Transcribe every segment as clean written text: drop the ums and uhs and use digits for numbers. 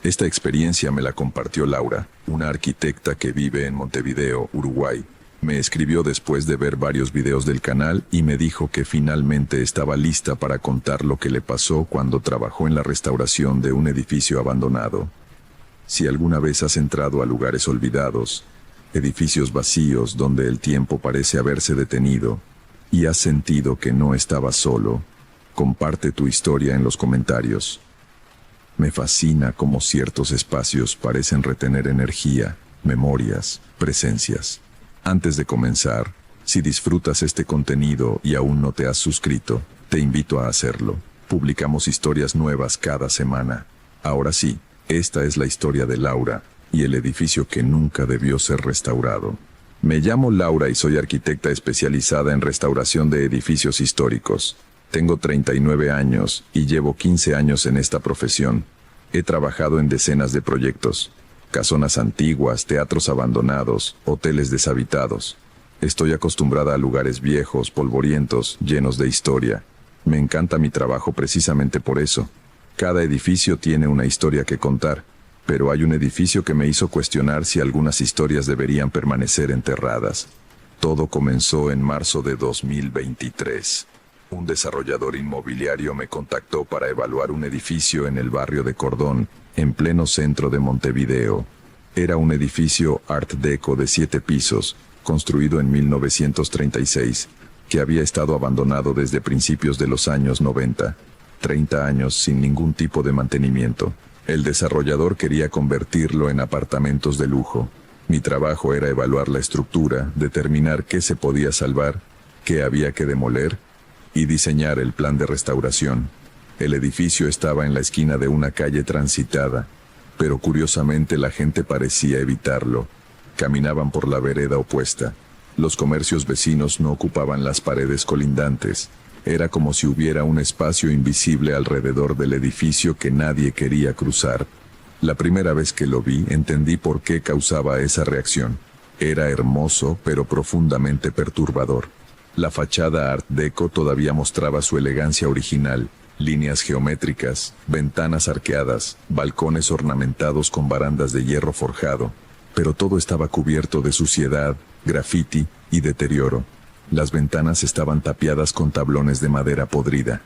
Esta experiencia me la compartió Laura, una arquitecta que vive en Montevideo, Uruguay. Me escribió después de ver varios videos del canal y me dijo que finalmente estaba lista para contar lo que le pasó cuando trabajó en la restauración de un edificio abandonado. Si alguna vez has entrado a lugares olvidados, edificios vacíos donde el tiempo parece haberse detenido, y has sentido que no estabas solo, comparte tu historia en los comentarios. Me fascina cómo ciertos espacios parecen retener energía, memorias, presencias. Antes de comenzar, si disfrutas este contenido y aún no te has suscrito, te invito a hacerlo. Publicamos historias nuevas cada semana. Ahora sí, esta es la historia de Laura y el edificio que nunca debió ser restaurado. Me llamo Laura y soy arquitecta especializada en restauración de edificios históricos. Tengo 39 años y llevo 15 años en esta profesión. He trabajado en decenas de proyectos. Casonas antiguas, teatros abandonados, hoteles deshabitados. Estoy acostumbrada a lugares viejos, polvorientos, llenos de historia. Me encanta mi trabajo precisamente por eso. Cada edificio tiene una historia que contar, pero hay un edificio que me hizo cuestionar si algunas historias deberían permanecer enterradas. Todo comenzó en marzo de 2023. Un desarrollador inmobiliario me contactó para evaluar un edificio en el barrio de Cordón, en pleno centro de Montevideo. Era un edificio Art Deco de 7 pisos, construido en 1936, que había estado abandonado desde principios de los años 90, 30 años sin ningún tipo de mantenimiento. El desarrollador quería convertirlo en apartamentos de lujo. Mi trabajo era evaluar la estructura, determinar qué se podía salvar, qué había que demoler, y diseñar el plan de restauración. El edificio estaba en la esquina de una calle transitada, pero curiosamente la gente parecía evitarlo. Caminaban por la vereda opuesta. Los comercios vecinos no ocupaban las paredes colindantes. Era como si hubiera un espacio invisible alrededor del edificio que nadie quería cruzar. La primera vez que lo vi, entendí por qué causaba esa reacción. Era hermoso, pero profundamente perturbador. La fachada Art Deco todavía mostraba su elegancia original. Líneas geométricas, ventanas arqueadas, balcones ornamentados con barandas de hierro forjado, pero todo estaba cubierto de suciedad, grafiti y deterioro. Las ventanas estaban tapiadas con tablones de madera podrida.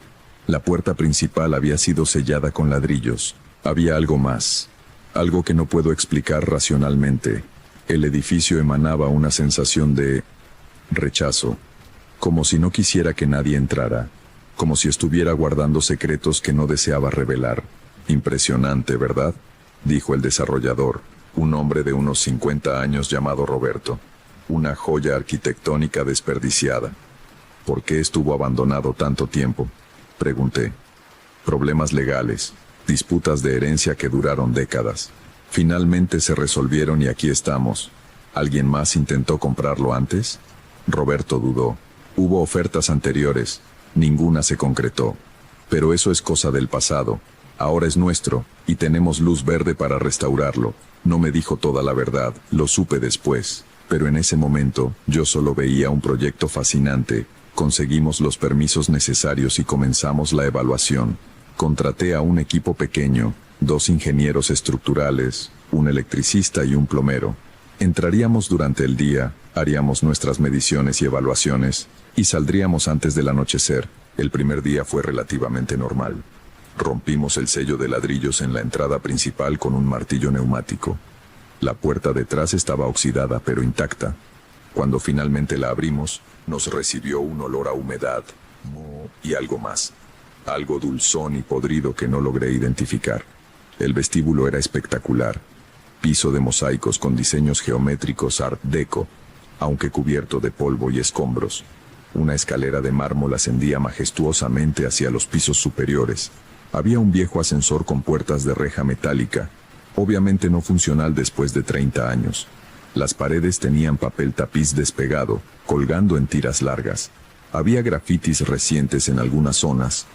La puerta principal había sido sellada con ladrillos. Había algo más, algo que no puedo explicar racionalmente. El edificio emanaba una sensación de rechazo, como si no quisiera que nadie entrara. Como si estuviera guardando secretos que no deseaba revelar. Impresionante, ¿verdad?, dijo el desarrollador, un hombre de unos 50 años llamado Roberto. Una joya arquitectónica desperdiciada. ¿Por qué estuvo abandonado tanto tiempo?, pregunté. Problemas legales, disputas de herencia que duraron décadas. Finalmente se resolvieron y aquí estamos. ¿Alguien más intentó comprarlo antes? Roberto dudó. Hubo ofertas anteriores. Ninguna se concretó. Pero eso es cosa del pasado. Ahora es nuestro, y tenemos luz verde para restaurarlo. No me dijo toda la verdad, lo supe después. Pero en ese momento, yo solo veía un proyecto fascinante. Conseguimos los permisos necesarios y comenzamos la evaluación. Contraté a un equipo pequeño, 2 ingenieros estructurales, un electricista y un plomero. Entraríamos durante el día, haríamos nuestras mediciones y evaluaciones, y saldríamos antes del anochecer. El primer día fue relativamente normal. Rompimos el sello de ladrillos en la entrada principal con un martillo neumático. La puerta detrás estaba oxidada pero intacta. Cuando finalmente la abrimos, nos recibió un olor a humedad, moho y algo más. Algo dulzón y podrido que no logré identificar. El vestíbulo era espectacular. Piso de mosaicos con diseños geométricos Art Deco, aunque cubierto de polvo y escombros. Una escalera de mármol ascendía majestuosamente hacia los pisos superiores. Había un viejo ascensor con puertas de reja metálica, obviamente no funcional después de 30 años. Las paredes tenían papel tapiz despegado, colgando en tiras largas. Había grafitis recientes en algunas zonas.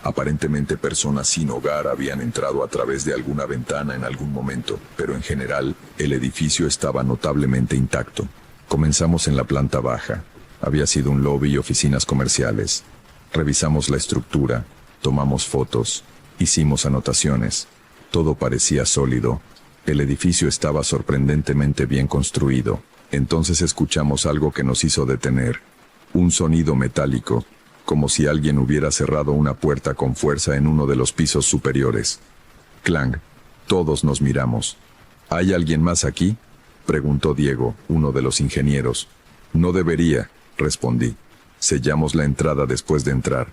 Aparentemente personas sin hogar habían entrado a través de alguna ventana en algún momento, pero en general, el edificio estaba notablemente intacto. Comenzamos en la planta baja. Había sido un lobby y oficinas comerciales. Revisamos la estructura, tomamos fotos, hicimos anotaciones. Todo parecía sólido. El edificio estaba sorprendentemente bien construido. Entonces escuchamos algo que nos hizo detener. Un sonido metálico, como si alguien hubiera cerrado una puerta con fuerza en uno de los pisos superiores. Clang. Todos nos miramos. ¿Hay alguien más aquí?, preguntó Diego, uno de los ingenieros. No debería, respondí. Sellamos la entrada después de entrar.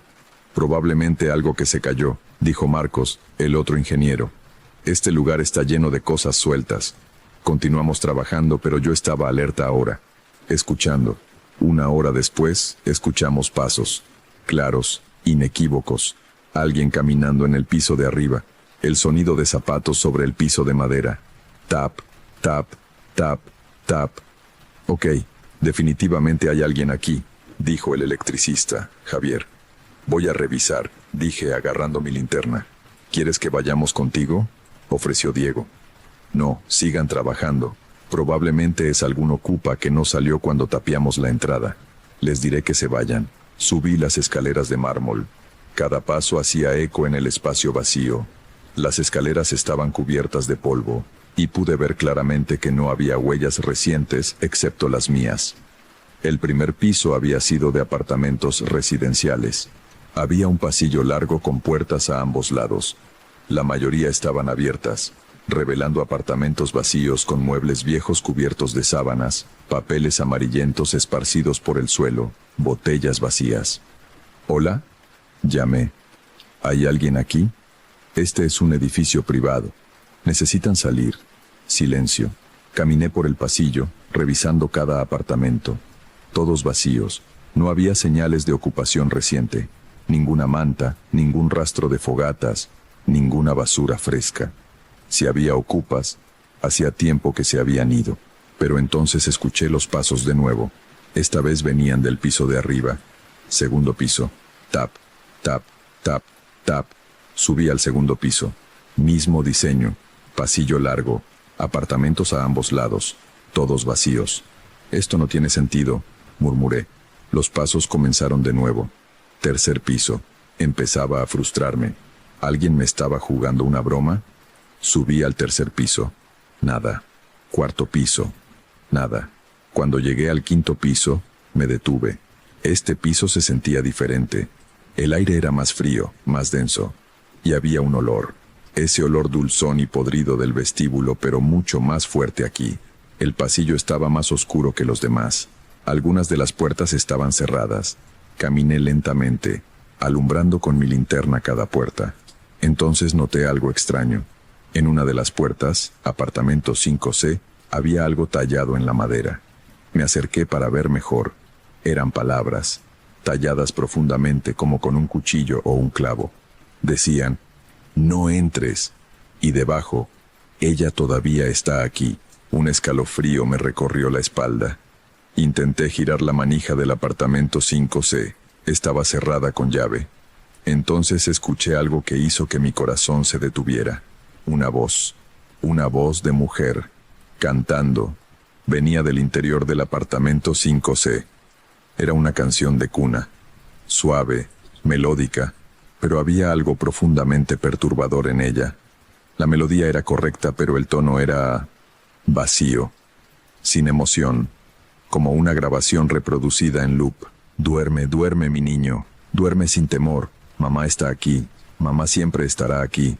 Probablemente algo que se cayó, dijo Marcos, el otro ingeniero. Este lugar está lleno de cosas sueltas. Continuamos trabajando, pero yo estaba alerta ahora, escuchando. 1 hora después, escuchamos pasos, claros, inequívocos. Alguien caminando en el piso de arriba. El sonido de zapatos sobre el piso de madera. Tap, tap, tap, tap. Ok, definitivamente hay alguien aquí, dijo el electricista, Javier. Voy a revisar, dije agarrando mi linterna. ¿Quieres que vayamos contigo?, ofreció Diego. No, sigan trabajando. Probablemente es algún ocupa que no salió cuando tapiamos la entrada. Les diré que se vayan. Subí las escaleras de mármol. Cada paso hacía eco en el espacio vacío. Las escaleras estaban cubiertas de polvo, y pude ver claramente que no había huellas recientes excepto las mías. El primer piso había sido de apartamentos residenciales. Había un pasillo largo con puertas a ambos lados. La mayoría estaban abiertas, revelando apartamentos vacíos con muebles viejos cubiertos de sábanas, papeles amarillentos esparcidos por el suelo, botellas vacías. ¿Hola?, llamé. ¿Hay alguien aquí? Este es un edificio privado. Necesitan salir. Silencio. Caminé por el pasillo, revisando cada apartamento. Todos vacíos. No había señales de ocupación reciente. Ninguna manta, ningún rastro de fogatas, ninguna basura fresca. Si había ocupas, hacía tiempo que se habían ido. Pero entonces escuché los pasos de nuevo. Esta vez venían del piso de arriba. Segundo piso. Tap, tap, tap, tap. Subí al segundo piso. Mismo diseño. Pasillo largo. Apartamentos a ambos lados. Todos vacíos. Esto no tiene sentido, murmuré. Los pasos comenzaron de nuevo. Tercer piso. Empezaba a frustrarme. ¿Alguien me estaba jugando una broma? Subí al tercer piso. Nada. Cuarto piso. Nada. Cuando llegué al quinto piso, me detuve. Este piso se sentía diferente. El aire era más frío, más denso. Y había un olor. Ese olor dulzón y podrido del vestíbulo, pero mucho más fuerte aquí. El pasillo estaba más oscuro que los demás. Algunas de las puertas estaban cerradas. Caminé lentamente, alumbrando con mi linterna cada puerta. Entonces noté algo extraño. En una de las puertas, apartamento 5C, había algo tallado en la madera. Me acerqué para ver mejor. Eran palabras, talladas profundamente como con un cuchillo o un clavo. Decían, no entres. Y debajo, ella todavía está aquí. Un escalofrío me recorrió la espalda. Intenté girar la manija del apartamento 5C. Estaba cerrada con llave. Entonces escuché algo que hizo que mi corazón se detuviera. Una voz de mujer, cantando. Venía del interior del apartamento 5C. Era una canción de cuna, suave, melódica, pero había algo profundamente perturbador en ella. La melodía era correcta, pero el tono era vacío, sin emoción, como una grabación reproducida en loop. Duerme, duerme, mi niño, duerme sin temor. Mamá está aquí, mamá siempre estará aquí.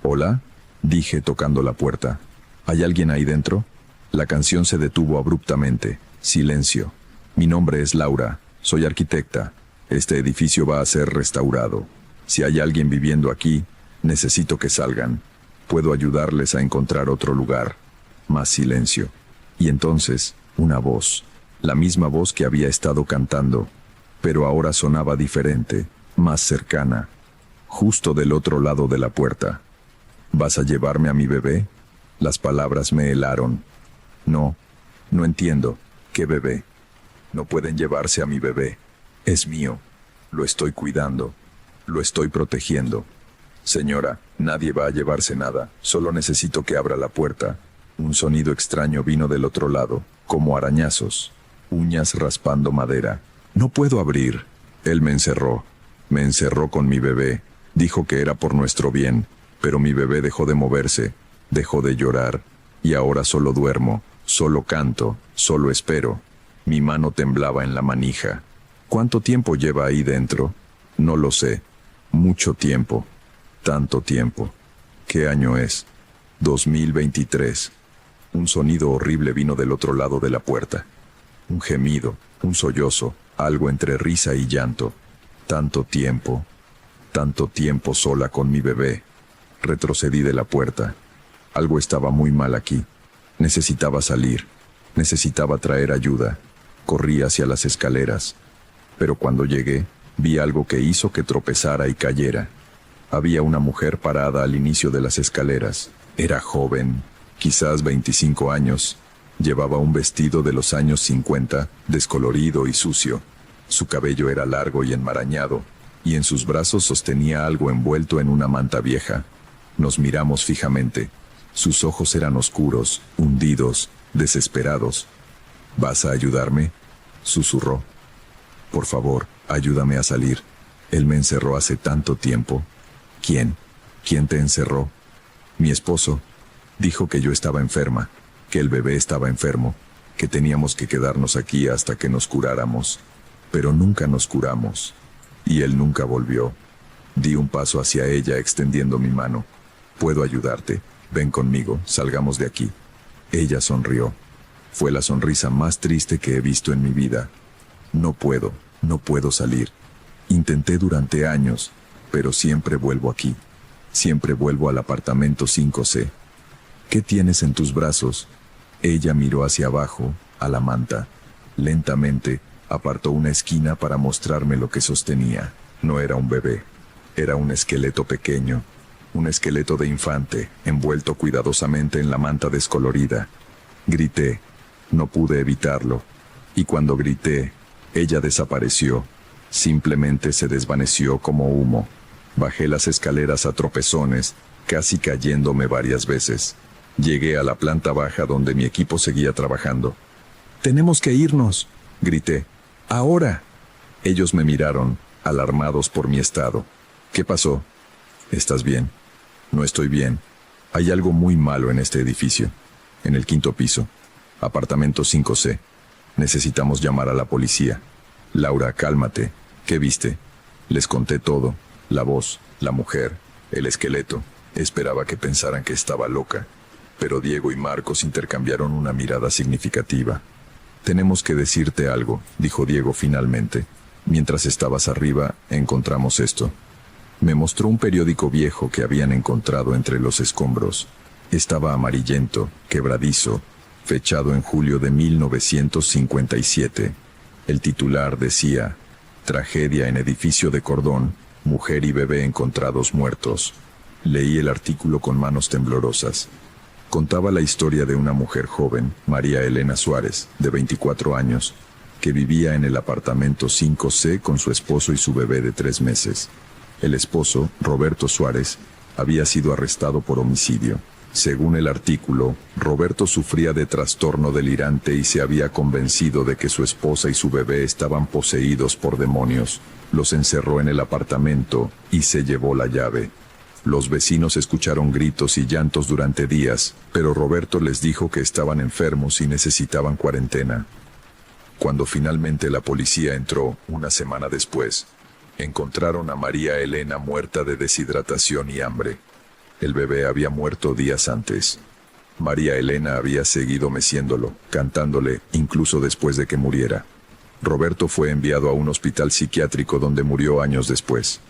¿Hola?, dije tocando la puerta. ¿Hay alguien ahí dentro? La canción se detuvo abruptamente. Silencio. Mi nombre es Laura, soy arquitecta. Este edificio va a ser restaurado. Si hay alguien viviendo aquí, necesito que salgan. Puedo ayudarles a encontrar otro lugar. Más silencio. Y entonces, una voz. La misma voz que había estado cantando, pero ahora sonaba diferente, más cercana. Justo del otro lado de la puerta. ¿Vas a llevarme a mi bebé? Las palabras me helaron. No entiendo. ¿Qué bebé? No pueden llevarse a mi bebé. Es mío. Lo estoy cuidando. Lo estoy protegiendo. Señora, nadie va a llevarse nada. Solo necesito que abra la puerta. Un sonido extraño vino del otro lado, como arañazos. Uñas raspando madera. No puedo abrir. Él me encerró. Me encerró con mi bebé. Dijo que era por nuestro bien. Pero mi bebé dejó de moverse, dejó de llorar, y ahora solo duermo, solo canto, solo espero. Mi mano temblaba en la manija. ¿Cuánto tiempo lleva ahí dentro? No lo sé. Mucho tiempo. Tanto tiempo. ¿Qué año es? 2023. Un sonido horrible vino del otro lado de la puerta. Un gemido, un sollozo, algo entre risa y llanto. Tanto tiempo sola con mi bebé. Retrocedí de la puerta. Algo estaba muy mal aquí. Necesitaba salir. Necesitaba traer ayuda. Corrí hacia las escaleras. Pero cuando llegué, vi algo que hizo que tropezara y cayera. Había una mujer parada al inicio de las escaleras. Era joven, quizás 25 años. Llevaba un vestido de los años 50, descolorido y sucio. Su cabello era largo y enmarañado, y en sus brazos sostenía algo envuelto en una manta vieja. Nos miramos fijamente. Sus ojos eran oscuros, hundidos, desesperados. ¿Vas a ayudarme?, susurró. Por favor, ayúdame a salir. Él me encerró hace tanto tiempo. ¿Quién? ¿Quién te encerró? Mi esposo. Dijo que yo estaba enferma, que el bebé estaba enfermo, que teníamos que quedarnos aquí hasta que nos curáramos. Pero nunca nos curamos. Y él nunca volvió. Di un paso hacia ella extendiendo mi mano. Puedo ayudarte. Ven conmigo, salgamos de aquí. Ella sonrió. Fue la sonrisa más triste que he visto en mi vida. No puedo salir. Intenté durante años, pero siempre vuelvo aquí. Siempre vuelvo al apartamento 5C. ¿Qué tienes en tus brazos? Ella miró hacia abajo, a la manta. Lentamente, apartó una esquina para mostrarme lo que sostenía. No era un bebé. Era un esqueleto pequeño. Un esqueleto de infante, envuelto cuidadosamente en la manta descolorida. Grité. No pude evitarlo. Y cuando grité, ella desapareció. Simplemente se desvaneció como humo. Bajé las escaleras a tropezones, casi cayéndome varias veces. Llegué a la planta baja donde mi equipo seguía trabajando. «Tenemos que irnos», grité. «Ahora». Ellos me miraron, alarmados por mi estado. «¿Qué pasó?» «¿Estás bien?» «No estoy bien. Hay algo muy malo en este edificio. En el 5º piso. Apartamento 5C. Necesitamos llamar a la policía». «Laura, cálmate. ¿Qué viste?» Les conté todo. La voz, la mujer, el esqueleto. Esperaba que pensaran que estaba loca. Pero Diego y Marcos intercambiaron una mirada significativa. «Tenemos que decirte algo», dijo Diego finalmente. «Mientras estabas arriba, encontramos esto». Me mostró un periódico viejo que habían encontrado entre los escombros. Estaba amarillento, quebradizo, fechado en julio de 1957. El titular decía: «Tragedia en edificio de Cordón, mujer y bebé encontrados muertos». Leí el artículo con manos temblorosas. Contaba la historia de una mujer joven, María Elena Suárez, de 24 años, que vivía en el apartamento 5C con su esposo y su bebé de 3 meses. El esposo, Roberto Suárez, había sido arrestado por homicidio. Según el artículo, Roberto sufría de trastorno delirante y se había convencido de que su esposa y su bebé estaban poseídos por demonios. Los encerró en el apartamento y se llevó la llave. Los vecinos escucharon gritos y llantos durante días, pero Roberto les dijo que estaban enfermos y necesitaban cuarentena. Cuando finalmente la policía entró, una semana después, encontraron a María Elena muerta de deshidratación y hambre. El bebé había muerto días antes. María Elena había seguido meciéndolo, cantándole, incluso después de que muriera. Roberto fue enviado a un hospital psiquiátrico donde murió años después.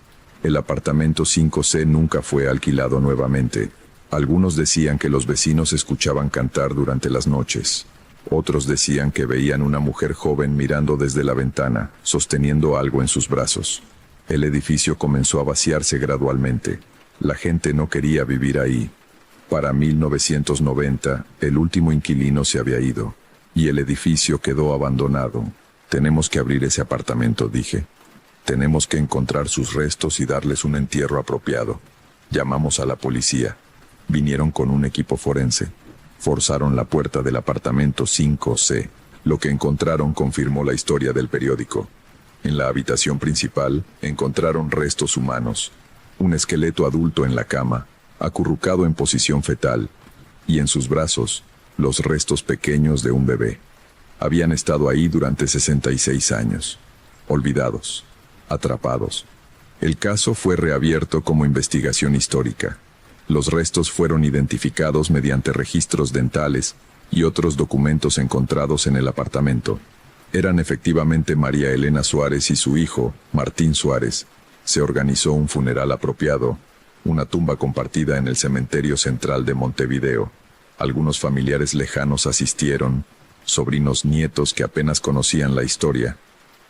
El apartamento 5C nunca fue alquilado nuevamente. Algunos decían que los vecinos escuchaban cantar durante las noches. Otros decían que veían una mujer joven mirando desde la ventana, sosteniendo algo en sus brazos. El edificio comenzó a vaciarse gradualmente. La gente no quería vivir ahí. Para 1990, el último inquilino se había ido, y el edificio quedó abandonado. «Tenemos que abrir ese apartamento», dije. «Tenemos que encontrar sus restos y darles un entierro apropiado». Llamamos a la policía. Vinieron con un equipo forense. Forzaron la puerta del apartamento 5C. Lo que encontraron confirmó la historia del periódico. En la habitación principal encontraron restos humanos. Un esqueleto adulto en la cama, acurrucado en posición fetal, y en sus brazos, los restos pequeños de un bebé. Habían estado ahí durante 66 años, olvidados, atrapados. El caso fue reabierto como investigación histórica. Los restos fueron identificados mediante registros dentales y otros documentos encontrados en el apartamento. Eran efectivamente María Elena Suárez y su hijo, Martín Suárez. Se organizó un funeral apropiado, una tumba compartida en el cementerio central de Montevideo. Algunos familiares lejanos asistieron, sobrinos nietos que apenas conocían la historia.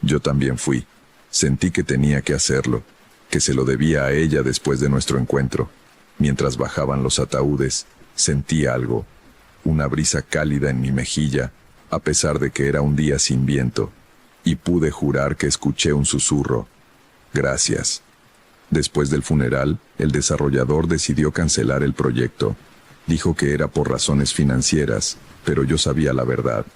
Yo también fui. Sentí que tenía que hacerlo, que se lo debía a ella después de nuestro encuentro. Mientras bajaban los ataúdes, sentí algo, una brisa cálida en mi mejilla, a pesar de que era un día sin viento, y pude jurar que escuché un susurro. Gracias. Después del funeral, el desarrollador decidió cancelar el proyecto. Dijo que era por razones financieras, pero yo sabía la verdad.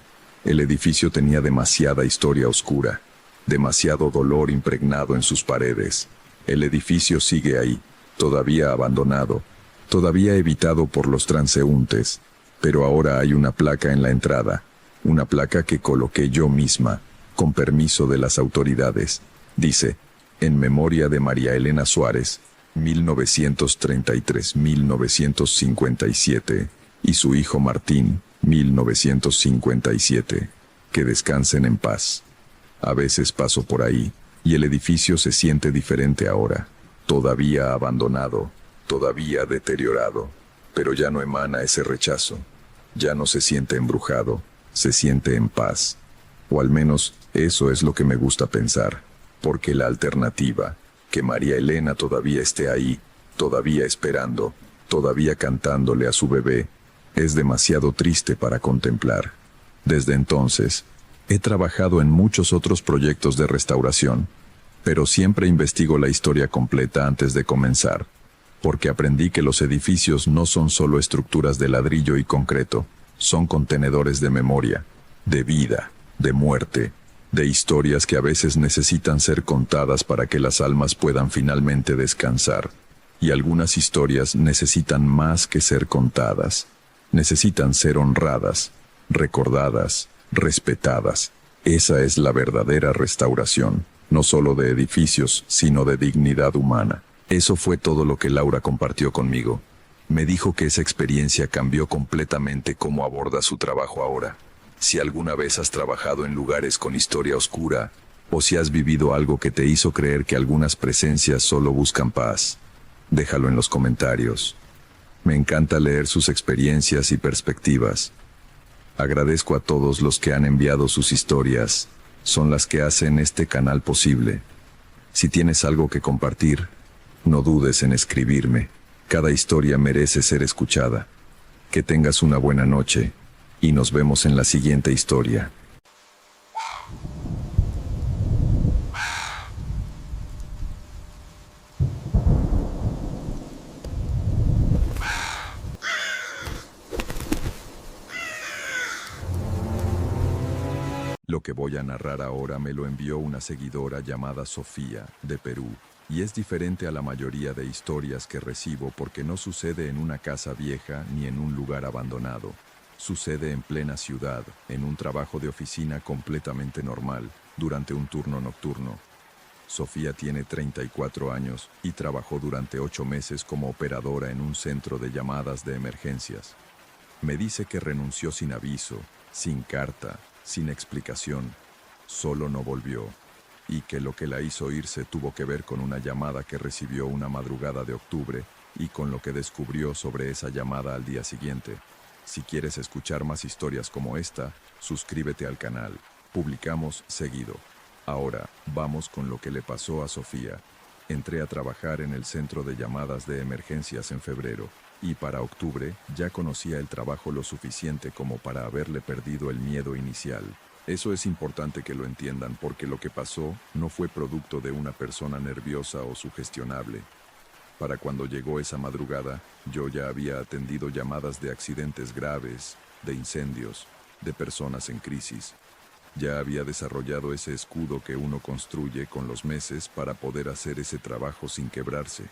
El edificio tenía demasiada historia oscura, demasiado dolor impregnado en sus paredes. El edificio sigue ahí, todavía abandonado, todavía evitado por los transeúntes, pero ahora hay una placa en la entrada, una placa que coloqué yo misma, con permiso de las autoridades. Dice, en memoria de María Elena Suárez, 1933-1957, y su hijo Martín, 1957. Que descansen en paz. A veces paso por ahí, y el edificio se siente diferente ahora, todavía abandonado, todavía deteriorado, pero ya no emana ese rechazo, ya no se siente embrujado, se siente en paz. O al menos eso es lo que me gusta pensar, porque la alternativa, que María Elena todavía esté ahí, todavía esperando, todavía cantándole a su bebé, es demasiado triste para contemplar. Desde entonces, he trabajado en muchos otros proyectos de restauración, pero siempre investigo la historia completa antes de comenzar, porque aprendí que los edificios no son solo estructuras de ladrillo y concreto, son contenedores de memoria, de vida, de muerte, de historias que a veces necesitan ser contadas para que las almas puedan finalmente descansar. Y algunas historias necesitan más que ser contadas, necesitan ser honradas, recordadas, respetadas. Esa es la verdadera restauración, no solo de edificios, sino de dignidad humana. Eso fue todo lo que Laura compartió conmigo. Me dijo que esa experiencia cambió completamente cómo aborda su trabajo ahora. Si alguna vez has trabajado en lugares con historia oscura, o si has vivido algo que te hizo creer que algunas presencias solo buscan paz, déjalo en los comentarios. Me encanta leer sus experiencias y perspectivas. Agradezco a todos los que han enviado sus historias, son las que hacen este canal posible. Si tienes algo que compartir, no dudes en escribirme. Cada historia merece ser escuchada. Que tengas una buena noche, y nos vemos en la siguiente historia. Lo que voy a narrar ahora me lo envió una seguidora llamada Sofía, de Perú, y es diferente a la mayoría de historias que recibo porque no sucede en una casa vieja ni en un lugar abandonado. Sucede en plena ciudad, en un trabajo de oficina completamente normal, durante un turno nocturno. Sofía tiene 34 años y trabajó durante 8 meses como operadora en un centro de llamadas de emergencias. Me dice que renunció sin aviso, sin carta, sin explicación, solo no volvió, y que lo que la hizo irse tuvo que ver con una llamada que recibió una madrugada de octubre y con lo que descubrió sobre esa llamada al día siguiente. Si quieres escuchar más historias como esta, suscríbete al canal, publicamos seguido. Ahora, vamos con lo que le pasó a Sofía. Entré a trabajar en el centro de llamadas de emergencias en febrero, y para octubre ya conocía el trabajo lo suficiente como para haberle perdido el miedo inicial. Eso es importante que lo entiendan porque lo que pasó no fue producto de una persona nerviosa o sugestionable. Para cuando llegó esa madrugada, yo ya había atendido llamadas de accidentes graves, de incendios, de personas en crisis. Ya había desarrollado ese escudo que uno construye con los meses para poder hacer ese trabajo sin quebrarse.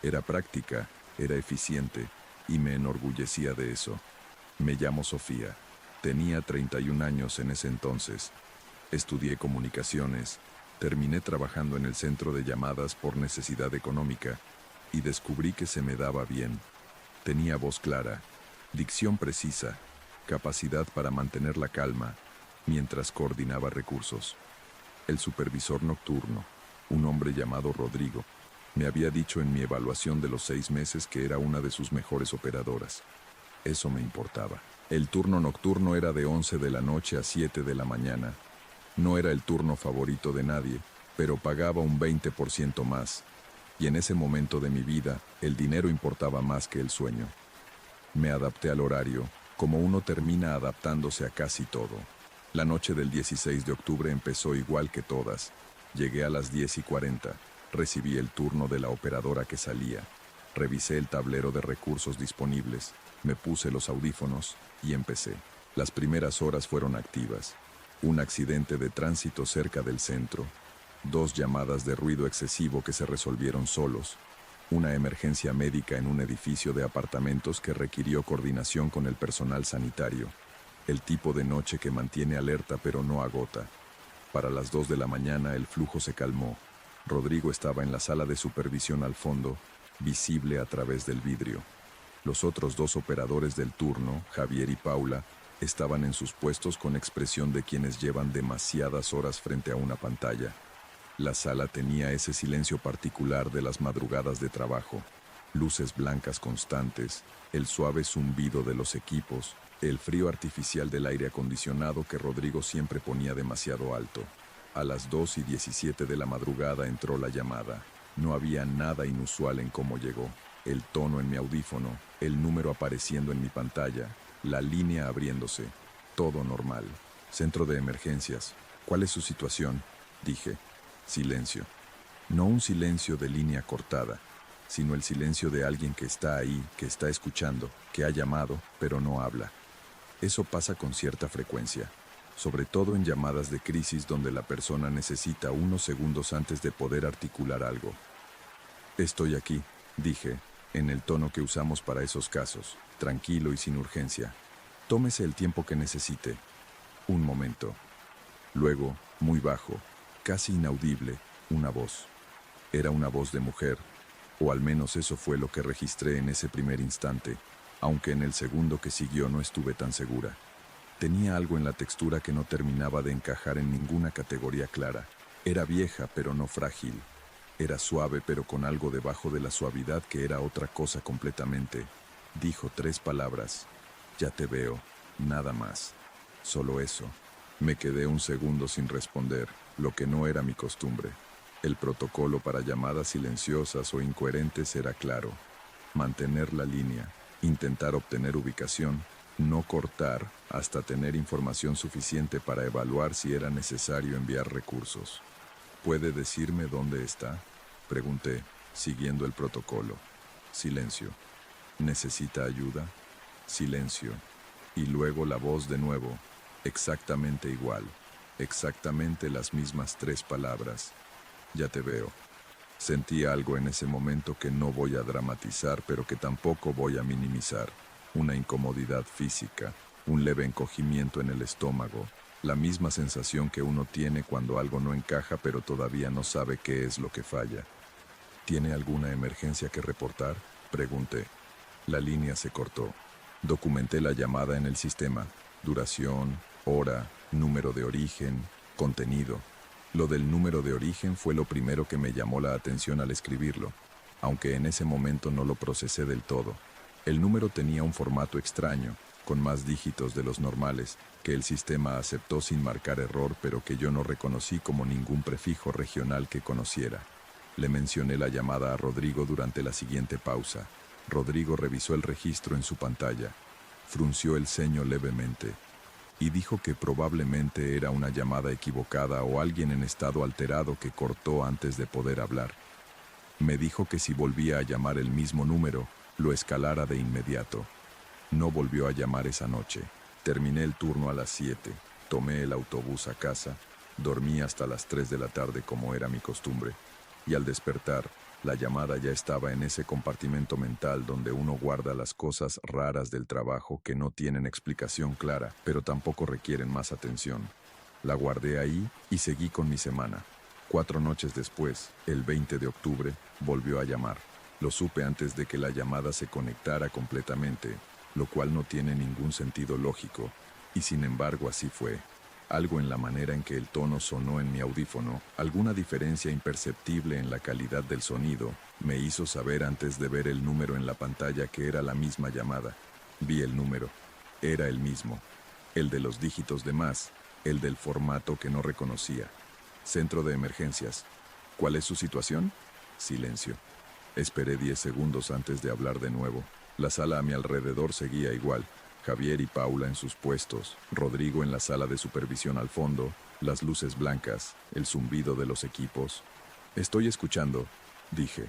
Era práctica, Era eficiente y me enorgullecía de eso. Me llamo Sofía. Tenía 31 años en ese entonces. Estudié comunicaciones, terminé trabajando en el centro de llamadas por necesidad económica y descubrí que se me daba bien. Tenía voz clara, dicción precisa, capacidad para mantener la calma mientras coordinaba recursos. El supervisor nocturno, un hombre llamado Rodrigo, me había dicho en mi evaluación de los 6 meses que era una de sus mejores operadoras. Eso me importaba. El turno nocturno era de 11 de la noche a 7 de la mañana. No era el turno favorito de nadie, pero pagaba un 20% más. Y en ese momento de mi vida, el dinero importaba más que el sueño. Me adapté al horario, como uno termina adaptándose a casi todo. La noche del 16 de octubre empezó igual que todas. Llegué a las 10:40. Recibí el turno de la operadora que salía. Revisé el tablero de recursos disponibles, me puse los audífonos y empecé. Las primeras horas fueron activas. Un accidente de tránsito cerca del centro. 2 llamadas de ruido excesivo que se resolvieron solos. Una emergencia médica en un edificio de apartamentos que requirió coordinación con el personal sanitario. El tipo de noche que mantiene alerta pero no agota. Para las 2 de la mañana el flujo se calmó. Rodrigo estaba en la sala de supervisión al fondo, visible a través del vidrio. Los otros 2 operadores del turno, Javier y Paula, estaban en sus puestos con expresión de quienes llevan demasiadas horas frente a una pantalla. La sala tenía ese silencio particular de las madrugadas de trabajo. Luces blancas constantes, el suave zumbido de los equipos, el frío artificial del aire acondicionado que Rodrigo siempre ponía demasiado alto. A las 2:17 de la madrugada entró la llamada. No había nada inusual en cómo llegó. El tono en mi audífono, el número apareciendo en mi pantalla, la línea abriéndose. Todo normal. Centro de emergencias. ¿Cuál es su situación?, dije. Silencio. No un silencio de línea cortada, sino el silencio de alguien que está ahí, que está escuchando, que ha llamado, pero no habla. Eso pasa con cierta frecuencia, sobre todo en llamadas de crisis donde la persona necesita unos segundos antes de poder articular algo. Estoy aquí, dije, en el tono que usamos para esos casos, tranquilo y sin urgencia. Tómese el tiempo que necesite. Un momento. Luego, muy bajo, casi inaudible, una voz. Era una voz de mujer, o al menos eso fue lo que registré en ese primer instante, aunque en el segundo que siguió no estuve tan segura. Tenía algo en la textura que no terminaba de encajar en ninguna categoría clara. Era vieja, pero no frágil. Era suave, pero con algo debajo de la suavidad que era otra cosa completamente. Dijo 3 palabras. Ya te veo, nada más. Solo eso. Me quedé un segundo sin responder, lo que no era mi costumbre. El protocolo para llamadas silenciosas o incoherentes era claro. Mantener la línea, intentar obtener ubicación, no cortar hasta tener información suficiente para evaluar si era necesario enviar recursos. ¿Puede decirme dónde está?, pregunté, siguiendo el protocolo. Silencio. ¿Necesita ayuda? Silencio. Y luego la voz de nuevo, exactamente igual, exactamente las mismas 3 palabras. Ya te veo. Sentí algo en ese momento que no voy a dramatizar, pero que tampoco voy a minimizar. Una incomodidad física, un leve encogimiento en el estómago, la misma sensación que uno tiene cuando algo no encaja pero todavía no sabe qué es lo que falla. ¿Tiene alguna emergencia que reportar?, pregunté. La línea se cortó. Documenté la llamada en el sistema. Duración, hora, número de origen, contenido. Lo del número de origen fue lo primero que me llamó la atención al escribirlo, aunque en ese momento no lo procesé del todo. El número tenía un formato extraño, con más dígitos de los normales, que el sistema aceptó sin marcar error, pero que yo no reconocí como ningún prefijo regional que conociera. Le mencioné la llamada a Rodrigo durante la siguiente pausa. Rodrigo revisó el registro en su pantalla, frunció el ceño levemente y dijo que probablemente era una llamada equivocada o alguien en estado alterado que cortó antes de poder hablar. Me dijo que si volvía a llamar el mismo número, lo escalara de inmediato. No volvió a llamar esa noche. Terminé el turno a las 7, tomé el autobús a casa, dormí hasta las 3 de la tarde como era mi costumbre, y al despertar, La llamada ya estaba en ese compartimento mental donde uno guarda las cosas raras del trabajo que no tienen explicación clara, pero tampoco requieren más atención. La guardé ahí y seguí con mi semana. 4 noches después, el 20 de octubre, volvió a llamar. Lo supe antes de que la llamada se conectara completamente, lo cual no tiene ningún sentido lógico, y sin embargo así fue. Algo en la manera en que el tono sonó en mi audífono, alguna diferencia imperceptible en la calidad del sonido, me hizo saber antes de ver el número en la pantalla que era la misma llamada. Vi el número. Era el mismo. El de los dígitos de más, el del formato que no reconocía. Centro de emergencias. ¿Cuál es su situación? Silencio. Esperé 10 segundos antes de hablar de nuevo. La sala a mi alrededor seguía igual. Javier y Paula en sus puestos, Rodrigo en la sala de supervisión al fondo, las luces blancas, el zumbido de los equipos. Estoy escuchando, dije.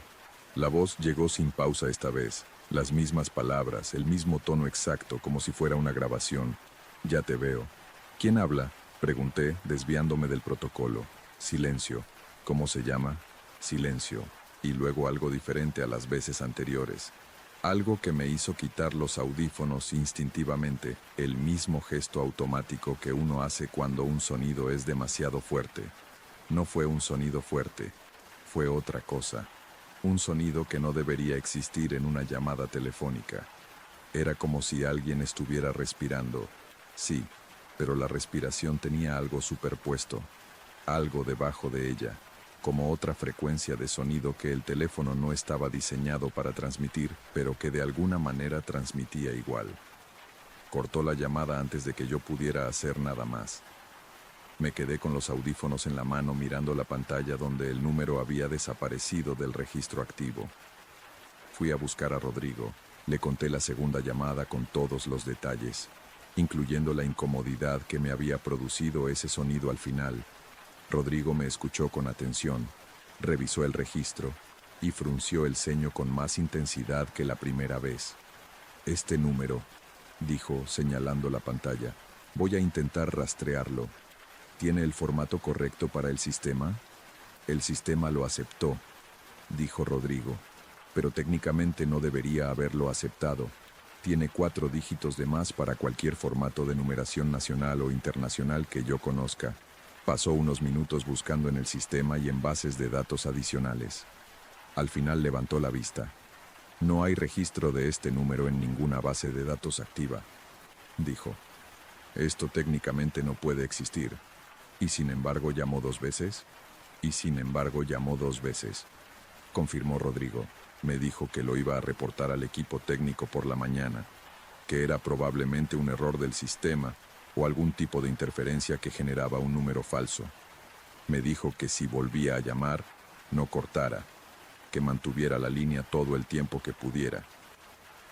La voz llegó sin pausa esta vez, las mismas palabras, el mismo tono exacto, como si fuera una grabación. Ya te veo. ¿Quién habla? Pregunté, desviándome del protocolo. Silencio. ¿Cómo se llama? Silencio. Y luego algo diferente a las veces anteriores. Algo que me hizo quitar los audífonos instintivamente, el mismo gesto automático que uno hace cuando un sonido es demasiado fuerte. No fue un sonido fuerte, fue otra cosa. Un sonido que no debería existir en una llamada telefónica. Era como si alguien estuviera respirando. Sí, pero la respiración tenía algo superpuesto, algo debajo de ella, como otra frecuencia de sonido que el teléfono no estaba diseñado para transmitir, pero que de alguna manera transmitía igual. Cortó la llamada antes de que yo pudiera hacer nada más. Me quedé con los audífonos en la mano mirando la pantalla donde el número había desaparecido del registro activo. Fui a buscar a Rodrigo. Le conté la segunda llamada con todos los detalles, incluyendo la incomodidad que me había producido ese sonido al final. Rodrigo me escuchó con atención, revisó el registro y frunció el ceño con más intensidad que la primera vez. Este número, dijo señalando la pantalla, voy a intentar rastrearlo. ¿Tiene el formato correcto para el sistema? El sistema lo aceptó, dijo Rodrigo, pero técnicamente no debería haberlo aceptado. Tiene 4 dígitos de más para cualquier formato de numeración nacional o internacional que yo conozca. Pasó unos minutos buscando en el sistema y en bases de datos adicionales. Al final levantó la vista. No hay registro de este número en ninguna base de datos activa, dijo. Esto técnicamente no puede existir. ¿Y sin embargo llamó 2 veces? Y sin embargo llamó 2 veces. Confirmó Rodrigo. Me dijo que lo iba a reportar al equipo técnico por la mañana, que era probablemente un error del sistema o algún tipo de interferencia que generaba un número falso. Me dijo que si volvía a llamar, no cortara, que mantuviera la línea todo el tiempo que pudiera.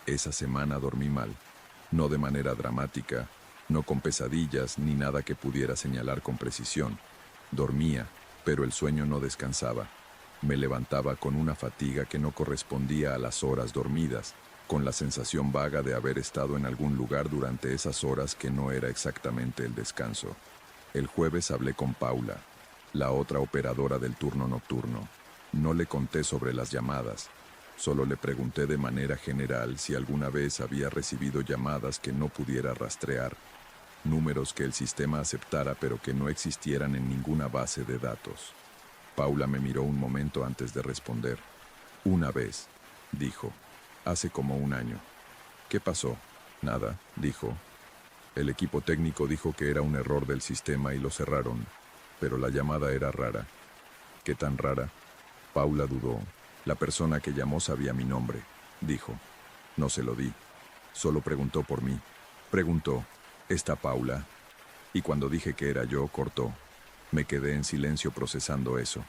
Esa semana dormí mal, no de manera dramática, no con pesadillas ni nada que pudiera señalar con precisión. Dormía, pero el sueño no descansaba. Me levantaba con una fatiga que no correspondía a las horas dormidas, con la sensación vaga de haber estado en algún lugar durante esas horas que no era exactamente el descanso. El jueves hablé con Paula, la otra operadora del turno nocturno. No le conté sobre las llamadas, solo le pregunté de manera general si alguna vez había recibido llamadas que no pudiera rastrear, números que el sistema aceptara pero que no existieran en ninguna base de datos. Paula me miró un momento antes de responder. Una vez, dijo. Hace como 1 año. ¿Qué pasó? Nada, dijo. El equipo técnico dijo que era un error del sistema y lo cerraron, pero la llamada era rara. ¿Qué tan rara? Paula dudó. La persona que llamó sabía mi nombre, dijo. No se lo di. Solo preguntó por mí. Preguntó, ¿está Paula? Y cuando dije que era yo, cortó. Me quedé en silencio procesando eso.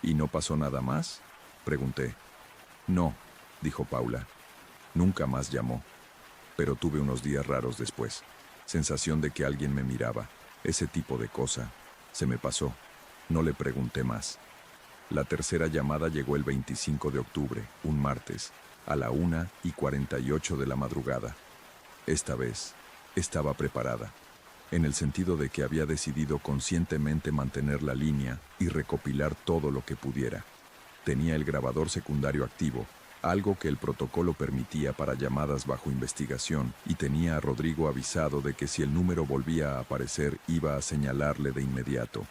¿Y no pasó nada más? Pregunté. No, dijo Paula. Nunca más llamó. Pero tuve unos días raros después. Sensación de que alguien me miraba. Ese tipo de cosa. Se me pasó. No le pregunté más. La tercera llamada llegó el 25 de octubre, un martes, a la 1:48 de la madrugada. Esta vez, estaba preparada, en el sentido de que había decidido conscientemente mantener la línea y recopilar todo lo que pudiera. Tenía el grabador secundario activo, algo que el protocolo permitía para llamadas bajo investigación, y tenía a Rodrigo avisado de que si el número volvía a aparecer iba a señalarle de inmediato.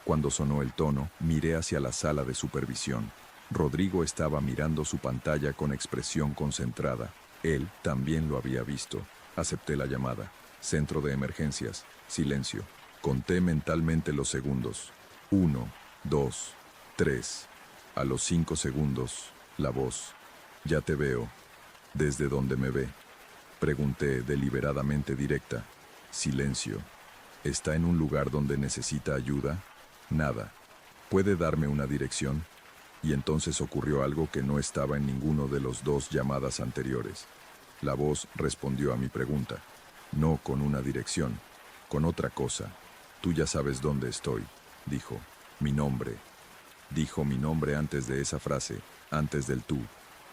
Cuando sonó el tono, miré hacia la sala de supervisión. Rodrigo estaba mirando su pantalla con expresión concentrada. Él también lo había visto. Acepté la llamada. Centro de emergencias. Silencio. Conté mentalmente los segundos. 1, 2, 3. A los 5 segundos, la voz. «Ya te veo. ¿Desde dónde me ve?», pregunté deliberadamente directa. Silencio. «¿Está en un lugar donde necesita ayuda?». «Nada». «¿Puede darme una dirección?». Y entonces ocurrió algo que no estaba en ninguno de los 2 llamadas anteriores. La voz respondió a mi pregunta. No con una dirección, con otra cosa. «Tú ya sabes dónde estoy», dijo. «Mi nombre». Dijo mi nombre antes de esa frase, antes del tú,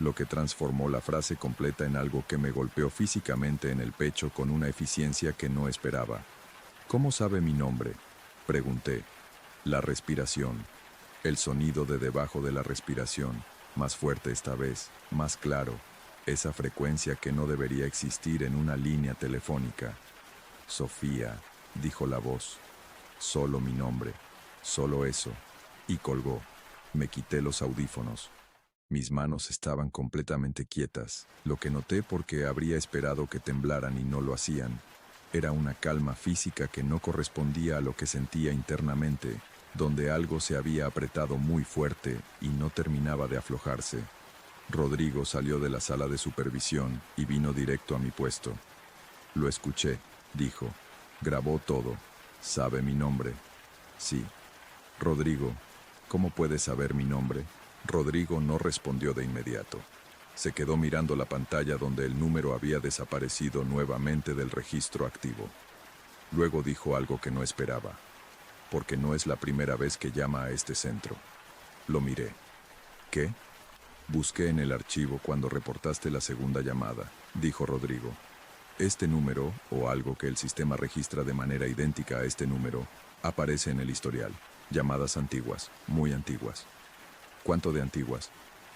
lo que transformó la frase completa en algo que me golpeó físicamente en el pecho con una eficiencia que no esperaba. «¿Cómo sabe mi nombre?», pregunté. «La respiración». El sonido de debajo de la respiración, más fuerte esta vez, más claro, esa frecuencia que no debería existir en una línea telefónica. «Sofía», dijo la voz. Solo mi nombre, solo eso, y colgó. Me quité los audífonos. Mis manos estaban completamente quietas, lo que noté porque habría esperado que temblaran y no lo hacían. Era una calma física que no correspondía a lo que sentía internamente, donde algo se había apretado muy fuerte y no terminaba de aflojarse. Rodrigo salió de la sala de supervisión y vino directo a mi puesto. «Lo escuché», dijo. «Grabó todo. ¿Sabe mi nombre?». «Sí». «Rodrigo, ¿cómo puede saber mi nombre?». Rodrigo no respondió de inmediato. Se quedó mirando la pantalla donde el número había desaparecido nuevamente del registro activo. Luego dijo algo que no esperaba. «Porque no es la primera vez que llama a este centro». Lo miré. «¿Qué?». «Busqué en el archivo cuando reportaste la segunda llamada», dijo Rodrigo. «Este número, o algo que el sistema registra de manera idéntica a este número, aparece en el historial. Llamadas antiguas, muy antiguas». «¿Cuánto de antiguas?».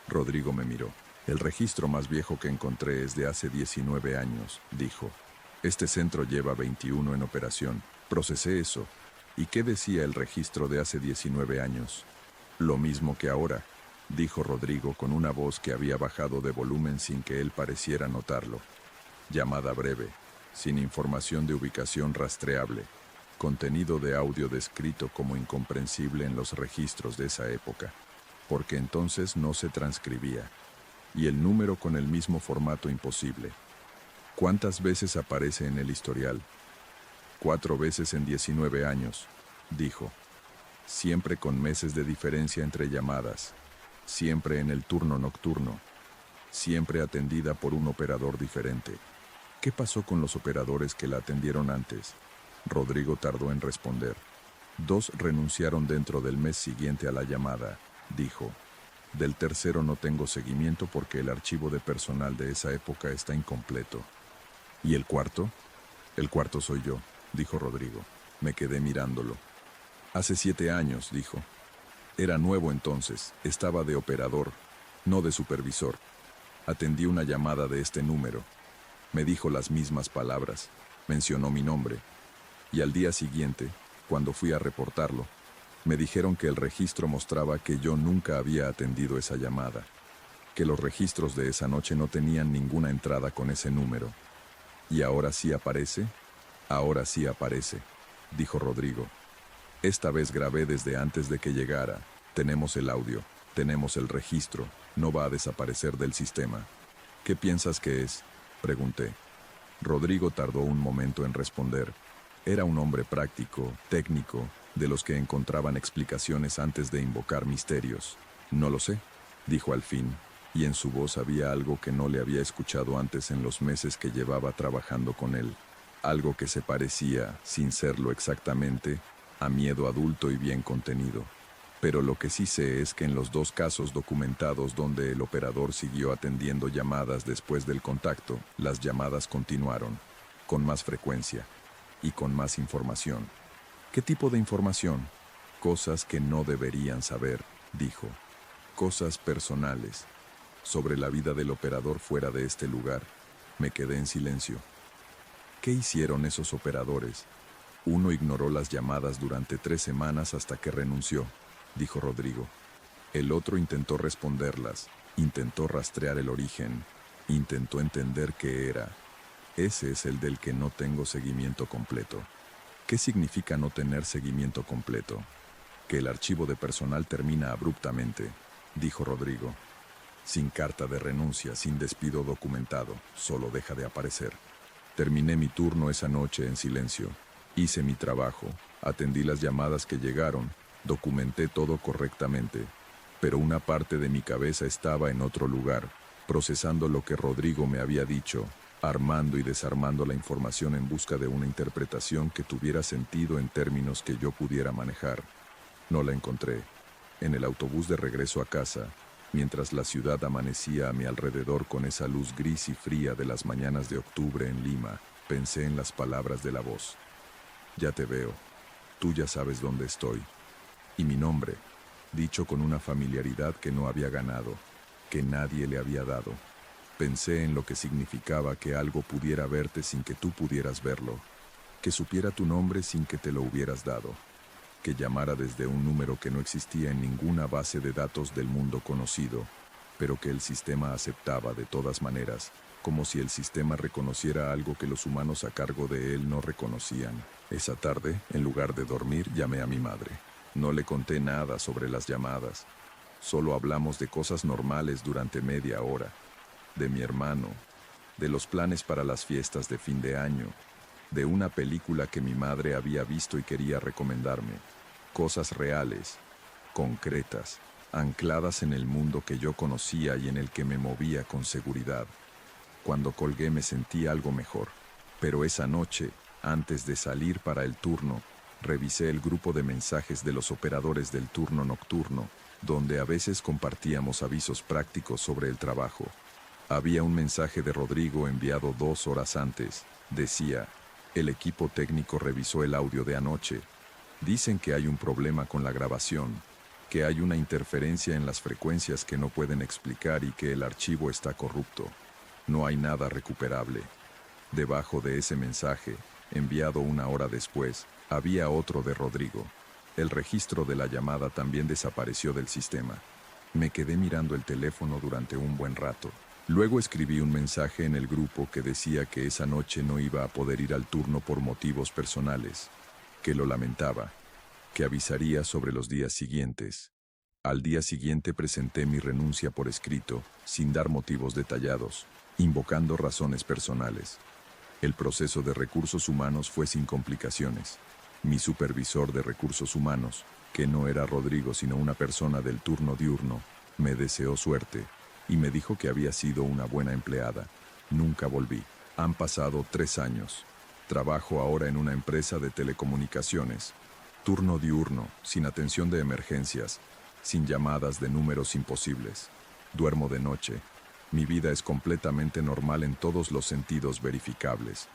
Rodrigo me miró. «El registro más viejo que encontré es de hace 19 años», dijo. «Este centro lleva 21 en operación. Procesé eso. ¿Y qué decía el registro de hace 19 años?». «Lo mismo que ahora», dijo Rodrigo con una voz que había bajado de volumen sin que él pareciera notarlo. «Llamada breve, sin información de ubicación rastreable, contenido de audio descrito como incomprensible en los registros de esa época, porque entonces no se transcribía, y el número con el mismo formato imposible. ¿Cuántas veces aparece en el historial?». «4 veces en 19 años», dijo. «Siempre con meses de diferencia entre llamadas, siempre en el turno nocturno, siempre atendida por un operador diferente». «¿Qué pasó con los operadores que la atendieron antes?». Rodrigo tardó en responder. 2 renunciaron dentro del mes siguiente a la llamada, dijo. «Del tercero no tengo seguimiento porque el archivo de personal de esa época está incompleto». «¿Y el cuarto?». «El cuarto soy yo», dijo Rodrigo. Me quedé mirándolo. «Hace 7 años», dijo. «Era nuevo entonces, estaba de operador, no de supervisor. Atendí una llamada de este número. Me dijo las mismas palabras, mencionó mi nombre. Y al día siguiente, cuando fui a reportarlo, me dijeron que el registro mostraba que yo nunca había atendido esa llamada, que los registros de esa noche no tenían ninguna entrada con ese número». «¿Y ahora sí aparece?». «Ahora sí aparece», dijo Rodrigo. «Esta vez grabé desde antes de que llegara. Tenemos el audio, tenemos el registro, no va a desaparecer del sistema». «¿Qué piensas que es?», pregunté. Rodrigo tardó un momento en responder. Era un hombre práctico, técnico, de los que encontraban explicaciones antes de invocar misterios. «No lo sé», dijo al fin, y en su voz había algo que no le había escuchado antes en los meses que llevaba trabajando con él. Algo que se parecía, sin serlo exactamente, a miedo adulto y bien contenido. Pero lo que sí sé es que en los 2 casos documentados donde el operador siguió atendiendo llamadas después del contacto, las llamadas continuaron, con más frecuencia y con más información. «¿Qué tipo de información?». «Cosas que no deberían saber», dijo. Cosas personales. Sobre la vida del operador fuera de este lugar. Me quedé en silencio. ¿Qué hicieron esos operadores? Uno ignoró las llamadas durante 3 semanas hasta que renunció, dijo Rodrigo. El otro intentó responderlas, intentó rastrear el origen, intentó entender qué era. Ese es el del que no tengo seguimiento completo. ¿Qué significa no tener seguimiento completo? Que el archivo de personal termina abruptamente, dijo Rodrigo. Sin carta de renuncia, sin despido documentado, solo deja de aparecer. Terminé mi turno esa noche en silencio. Hice mi trabajo, atendí las llamadas que llegaron, documenté todo correctamente, pero una parte de mi cabeza estaba en otro lugar, procesando lo que Rodrigo me había dicho, armando y desarmando la información en busca de una interpretación que tuviera sentido en términos que yo pudiera manejar. No la encontré. En el autobús de regreso a casa, mientras la ciudad amanecía a mi alrededor con esa luz gris y fría de las mañanas de octubre en Lima, pensé en las palabras de la voz. Ya te veo. Tú ya sabes dónde estoy. Y mi nombre, dicho con una familiaridad que no había ganado, que nadie le había dado. Pensé en lo que significaba que algo pudiera verte sin que tú pudieras verlo, que supiera tu nombre sin que te lo hubieras dado, que llamara desde un número que no existía en ninguna base de datos del mundo conocido, pero que el sistema aceptaba de todas maneras, como si el sistema reconociera algo que los humanos a cargo de él no reconocían. Esa tarde, en lugar de dormir, llamé a mi madre. No le conté nada sobre las llamadas. Solo hablamos de cosas normales durante media hora. De mi hermano, de los planes para las fiestas de fin de año, de una película que mi madre había visto y quería recomendarme. Cosas reales, concretas, ancladas en el mundo que yo conocía y en el que me movía con seguridad. Cuando colgué me sentí algo mejor, pero esa noche, antes de salir para el turno, revisé el grupo de mensajes de los operadores del turno nocturno, donde a veces compartíamos avisos prácticos sobre el trabajo. Había un mensaje de Rodrigo enviado 2 horas antes. Decía: el equipo técnico revisó el audio de anoche. Dicen que hay un problema con la grabación, que hay una interferencia en las frecuencias que no pueden explicar y que el archivo está corrupto. No hay nada recuperable. Debajo de ese mensaje, enviado 1 hora después, había otro de Rodrigo. El registro de la llamada también desapareció del sistema. Me quedé mirando el teléfono durante un buen rato. Luego escribí un mensaje en el grupo que decía que esa noche no iba a poder ir al turno por motivos personales, que lo lamentaba, que avisaría sobre los días siguientes. Al día siguiente presenté mi renuncia por escrito, sin dar motivos detallados, invocando razones personales. El proceso de recursos humanos fue sin complicaciones. Mi supervisor de recursos humanos, que no era Rodrigo sino una persona del turno diurno, me deseó suerte y me dijo que había sido una buena empleada. Nunca volví. Han pasado 3 años. Trabajo ahora en una empresa de telecomunicaciones. Turno diurno, sin atención de emergencias, sin llamadas de números imposibles. Duermo de noche. Mi vida es completamente normal en todos los sentidos verificables.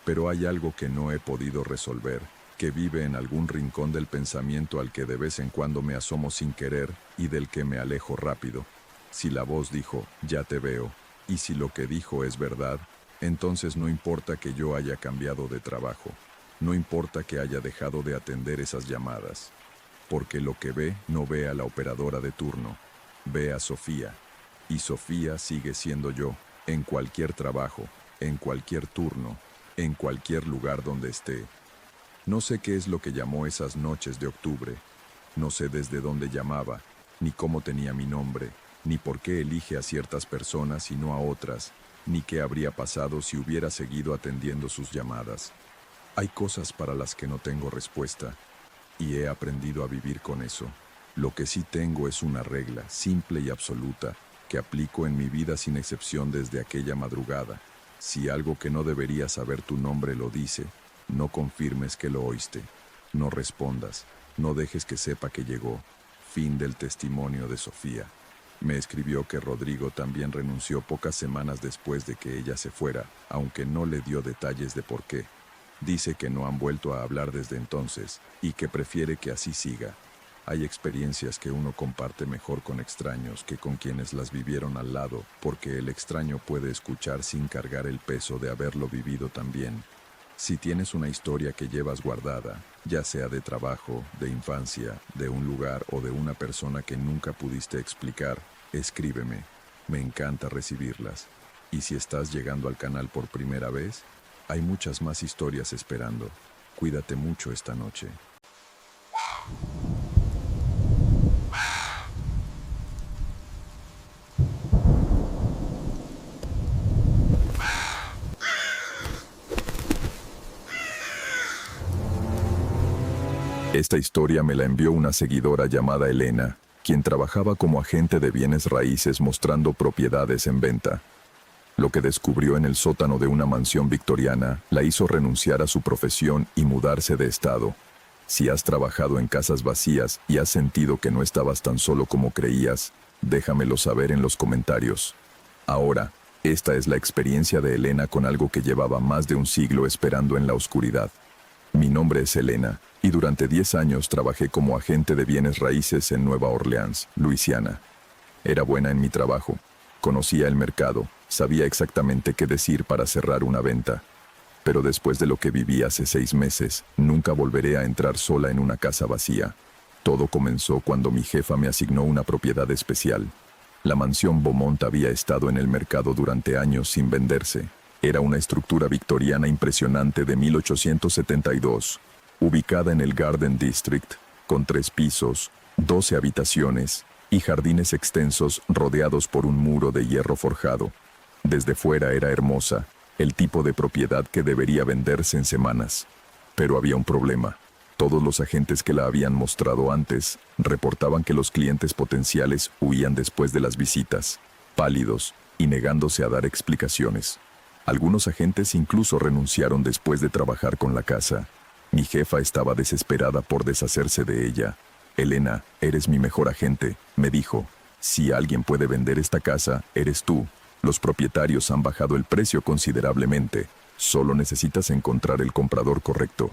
Pero hay algo que no he podido resolver, que vive en algún rincón del pensamiento al que de vez en cuando me asomo sin querer y del que me alejo rápido. Si la voz dijo, ya te veo, y si lo que dijo es verdad, entonces no importa que yo haya cambiado de trabajo. No importa que haya dejado de atender esas llamadas. Porque lo que ve no ve a la operadora de turno, ve a Sofía. Y Sofía sigue siendo yo, en cualquier trabajo, en cualquier turno, en cualquier lugar donde esté. No sé qué es lo que llamó esas noches de octubre. No sé desde dónde llamaba, ni cómo tenía mi nombre, ni por qué elige a ciertas personas y no a otras, ni qué habría pasado si hubiera seguido atendiendo sus llamadas. Hay cosas para las que no tengo respuesta, y he aprendido a vivir con eso. Lo que sí tengo es una regla, simple y absoluta, que aplico en mi vida sin excepción desde aquella madrugada. Si algo que no debería saber tu nombre lo dice, no confirmes que lo oíste. No respondas, no dejes que sepa que llegó. Fin del testimonio de Sofía. Me escribió que Rodrigo también renunció pocas semanas después de que ella se fuera, aunque no le dio detalles de por qué. Dice que no han vuelto a hablar desde entonces, y que prefiere que así siga. Hay experiencias que uno comparte mejor con extraños que con quienes las vivieron al lado, porque el extraño puede escuchar sin cargar el peso de haberlo vivido también. Si tienes una historia que llevas guardada, ya sea de trabajo, de infancia, de un lugar o de una persona que nunca pudiste explicar, escríbeme. Me encanta recibirlas. Y si estás llegando al canal por primera vez, hay muchas más historias esperando. Cuídate mucho esta noche. Esta historia me la envió una seguidora llamada Elena, quien trabajaba como agente de bienes raíces mostrando propiedades en venta. Lo que descubrió en el sótano de una mansión victoriana la hizo renunciar a su profesión y mudarse de estado. Si has trabajado en casas vacías y has sentido que no estabas tan solo como creías, déjamelo saber en los comentarios. Ahora, esta es la experiencia de Elena con algo que llevaba más de un siglo esperando en la oscuridad. Mi nombre es Elena, y durante 10 años trabajé como agente de bienes raíces en Nueva Orleans, Luisiana. Era buena en mi trabajo. Conocía el mercado, sabía exactamente qué decir para cerrar una venta. Pero después de lo que viví hace 6 meses, nunca volveré a entrar sola en una casa vacía. Todo comenzó cuando mi jefa me asignó una propiedad especial. La mansión Beaumont había estado en el mercado durante años sin venderse. Era una estructura victoriana impresionante de 1872, ubicada en el Garden District, con 3 pisos, 12 habitaciones y jardines extensos rodeados por un muro de hierro forjado. Desde fuera era hermosa, el tipo de propiedad que debería venderse en semanas. Pero había un problema. Todos los agentes que la habían mostrado antes reportaban que los clientes potenciales huían después de las visitas, pálidos y negándose a dar explicaciones. Algunos agentes incluso renunciaron después de trabajar con la casa. Mi jefa estaba desesperada por deshacerse de ella. Elena, eres mi mejor agente, me dijo. Si alguien puede vender esta casa, eres tú. Los propietarios han bajado el precio considerablemente. Solo necesitas encontrar el comprador correcto.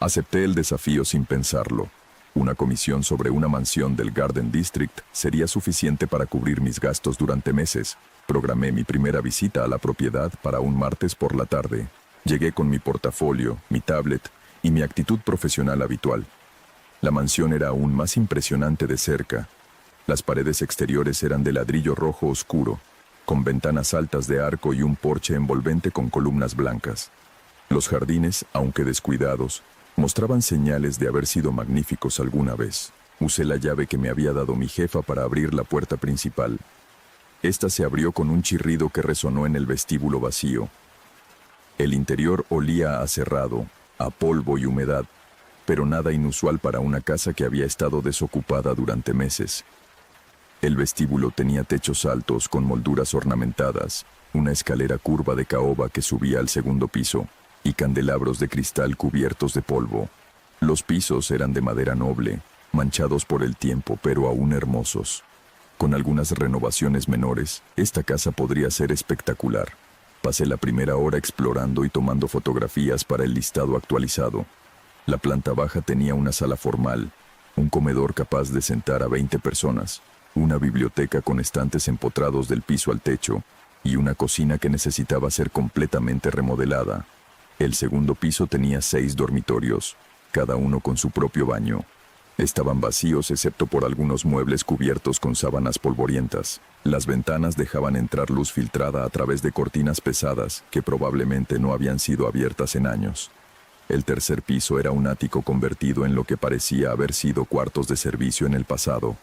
Acepté el desafío sin pensarlo. Una comisión sobre una mansión del Garden District sería suficiente para cubrir mis gastos durante meses. Programé mi primera visita a la propiedad para un martes por la tarde. Llegué con mi portafolio, mi tablet y mi actitud profesional habitual. La mansión era aún más impresionante de cerca. Las paredes exteriores eran de ladrillo rojo oscuro, con ventanas altas de arco y un porche envolvente con columnas blancas. Los jardines, aunque descuidados, mostraban señales de haber sido magníficos alguna vez. Usé la llave que me había dado mi jefa para abrir la puerta principal. Esta se abrió con un chirrido que resonó en el vestíbulo vacío. El interior olía a cerrado, a polvo y humedad, pero nada inusual para una casa que había estado desocupada durante meses. El vestíbulo tenía techos altos con molduras ornamentadas, una escalera curva de caoba que subía al segundo piso, y candelabros de cristal cubiertos de polvo. Los pisos eran de madera noble, manchados por el tiempo pero aún hermosos. Con algunas renovaciones menores, esta casa podría ser espectacular. Pasé la primera hora explorando y tomando fotografías para el listado actualizado. La planta baja tenía una sala formal, un comedor capaz de sentar a 20 personas, una biblioteca con estantes empotrados del piso al techo, y una cocina que necesitaba ser completamente remodelada. El segundo piso tenía 6 dormitorios, cada uno con su propio baño. Estaban vacíos excepto por algunos muebles cubiertos con sábanas polvorientas. Las ventanas dejaban entrar luz filtrada a través de cortinas pesadas que probablemente no habían sido abiertas en años. El tercer piso era un ático convertido en lo que parecía haber sido cuartos de servicio en el pasado.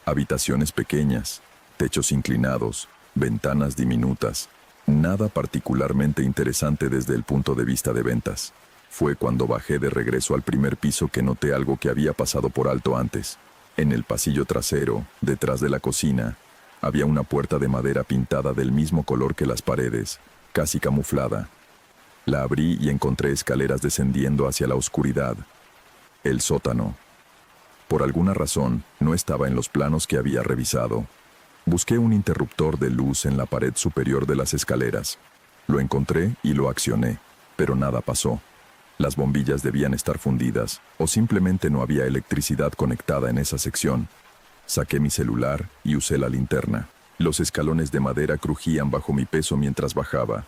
Habitaciones pequeñas, techos inclinados, ventanas diminutas. Nada particularmente interesante desde el punto de vista de ventas. Fue cuando bajé de regreso al primer piso que noté algo que había pasado por alto antes. En el pasillo trasero, detrás de la cocina, había una puerta de madera pintada del mismo color que las paredes, casi camuflada. La abrí y encontré escaleras descendiendo hacia la oscuridad. El sótano. Por alguna razón, no estaba en los planos que había revisado. Busqué un interruptor de luz en la pared superior de las escaleras. Lo encontré y lo accioné, pero nada pasó. Las bombillas debían estar fundidas, o simplemente no había electricidad conectada en esa sección. Saqué mi celular y usé la linterna. Los escalones de madera crujían bajo mi peso mientras bajaba.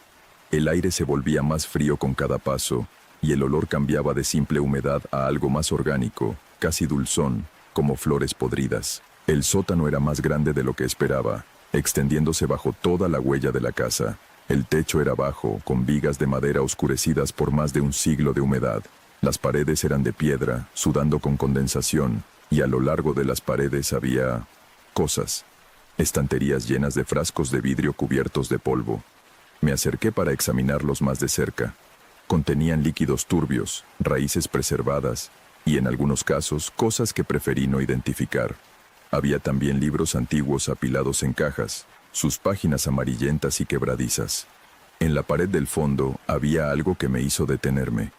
El aire se volvía más frío con cada paso, y el olor cambiaba de simple humedad a algo más orgánico, casi dulzón, como flores podridas. El sótano era más grande de lo que esperaba, extendiéndose bajo toda la huella de la casa. El techo era bajo, con vigas de madera oscurecidas por más de un siglo de humedad. Las paredes eran de piedra, sudando con condensación, y a lo largo de las paredes había cosas. Estanterías llenas de frascos de vidrio cubiertos de polvo. Me acerqué para examinarlos más de cerca. Contenían líquidos turbios, raíces preservadas, y en algunos casos cosas que preferí no identificar. Había también libros antiguos apilados en cajas, sus páginas amarillentas y quebradizas. En la pared del fondo había algo que me hizo detenerme.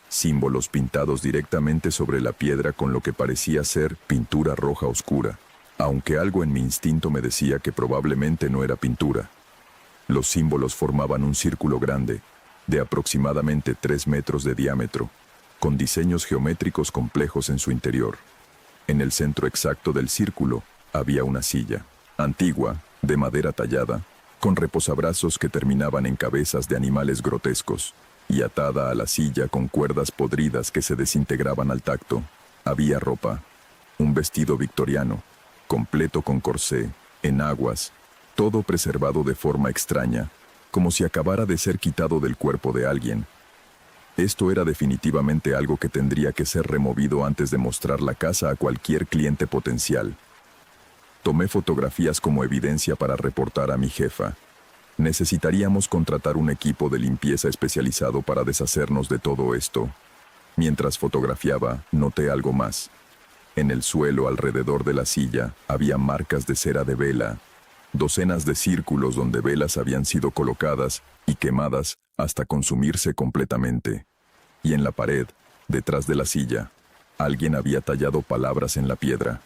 Símbolos pintados directamente sobre la piedra con lo que parecía ser pintura roja oscura, aunque algo en mi instinto me decía que probablemente no era pintura. Los símbolos formaban un círculo grande, de aproximadamente 3 metros de diámetro, con diseños geométricos complejos en su interior. En el centro exacto del círculo había una silla, antigua, de madera tallada, con reposabrazos que terminaban en cabezas de animales grotescos, y atada a la silla con cuerdas podridas que se desintegraban al tacto, había ropa, un vestido victoriano, completo con corsé, enaguas, todo preservado de forma extraña, como si acabara de ser quitado del cuerpo de alguien. Esto era definitivamente algo que tendría que ser removido antes de mostrar la casa a cualquier cliente potencial. Tomé fotografías como evidencia para reportar a mi jefa. Necesitaríamos contratar un equipo de limpieza especializado para deshacernos de todo esto. Mientras fotografiaba, noté algo más. En el suelo alrededor de la silla había marcas de cera de vela, docenas de círculos donde velas habían sido colocadas y quemadas hasta consumirse completamente. Y en la pared, detrás de la silla, alguien había tallado palabras en la piedra.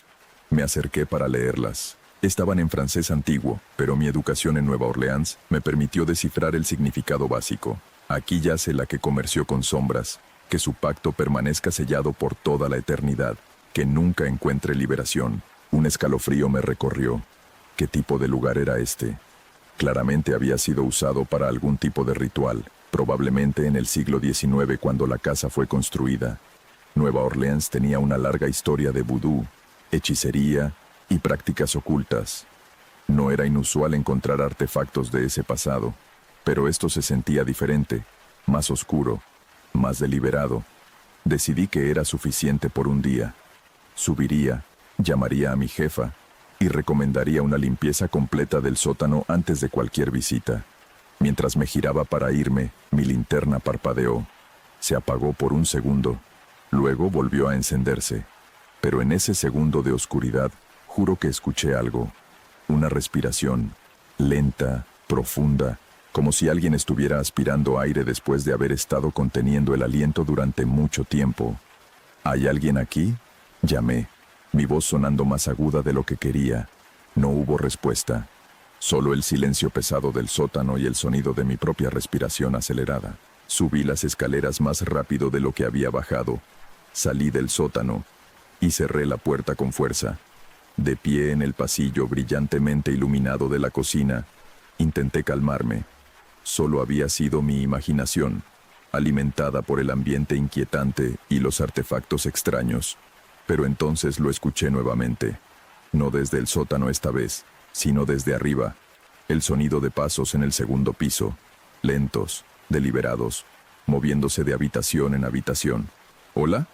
Me acerqué para leerlas. Estaban en francés antiguo, pero mi educación en Nueva Orleans me permitió descifrar el significado básico. Aquí yace la que comerció con sombras, que su pacto permanezca sellado por toda la eternidad, que nunca encuentre liberación. Un escalofrío me recorrió. ¿Qué tipo de lugar era este? Claramente había sido usado para algún tipo de ritual, probablemente en el siglo XIX cuando la casa fue construida. Nueva Orleans tenía una larga historia de vudú, hechicería y prácticas ocultas. No era inusual encontrar artefactos de ese pasado, pero esto se sentía diferente, más oscuro, más deliberado. Decidí que era suficiente por un día. Subiría, llamaría a mi jefa y recomendaría una limpieza completa del sótano antes de cualquier visita. Mientras me giraba para irme, mi linterna parpadeó. Se apagó por un segundo, luego volvió a encenderse. Pero en ese segundo de oscuridad, juro que escuché algo. Una respiración, lenta, profunda, como si alguien estuviera aspirando aire después de haber estado conteniendo el aliento durante mucho tiempo. ¿Hay alguien aquí?, llamé, mi voz sonando más aguda de lo que quería. No hubo respuesta, solo el silencio pesado del sótano y el sonido de mi propia respiración acelerada. Subí las escaleras más rápido de lo que había bajado. Salí del sótano y cerré la puerta con fuerza. De pie en el pasillo brillantemente iluminado de la cocina, intenté calmarme. Solo había sido mi imaginación, alimentada por el ambiente inquietante y los artefactos extraños. Pero entonces lo escuché nuevamente. No desde el sótano esta vez, sino desde arriba. El sonido de pasos en el segundo piso, lentos, deliberados, moviéndose de habitación en habitación. ¿Hola?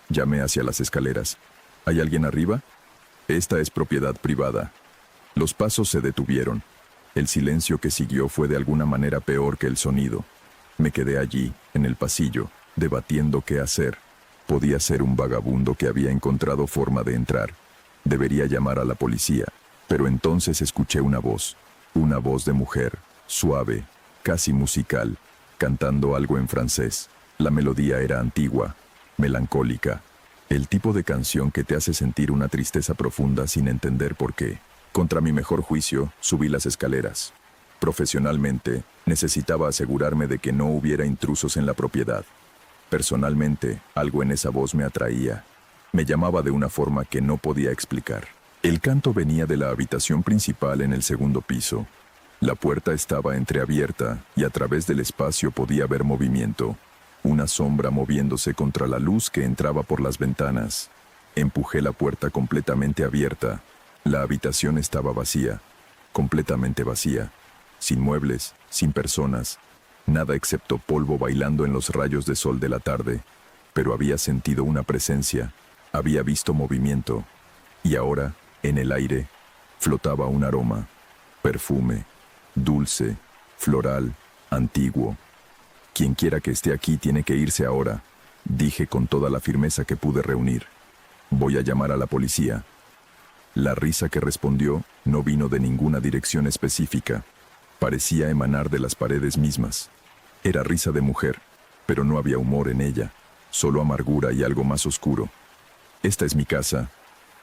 Llamé hacia las escaleras. ¿Hay alguien arriba? Esta es propiedad privada. Los pasos se detuvieron. El silencio que siguió fue de alguna manera peor que el sonido. Me quedé allí, en el pasillo, debatiendo qué hacer. Podía ser un vagabundo que había encontrado forma de entrar. Debería llamar a la policía. Pero entonces escuché una voz de mujer, suave, casi musical, cantando algo en francés. La melodía era antigua, melancólica. El tipo de canción que te hace sentir una tristeza profunda sin entender por qué. Contra mi mejor juicio, subí las escaleras. Profesionalmente, necesitaba asegurarme de que no hubiera intrusos en la propiedad. Personalmente, algo en esa voz me atraía. Me llamaba de una forma que no podía explicar. El canto venía de la habitación principal en el segundo piso. La puerta estaba entreabierta y a través del espacio podía ver movimiento. Una sombra moviéndose contra la luz que entraba por las ventanas. Empujé la puerta completamente abierta. La habitación estaba vacía, completamente vacía, sin muebles, sin personas, nada excepto polvo bailando en los rayos de sol de la tarde. Pero había sentido una presencia, había visto movimiento, y ahora, en el aire, flotaba un aroma, perfume, dulce, floral, antiguo. Quienquiera que esté aquí tiene que irse ahora, dije con toda la firmeza que pude reunir. Voy a llamar a la policía. La risa que respondió no vino de ninguna dirección específica. Parecía emanar de las paredes mismas. Era risa de mujer, pero no había humor en ella, solo amargura y algo más oscuro. «Esta es mi casa»,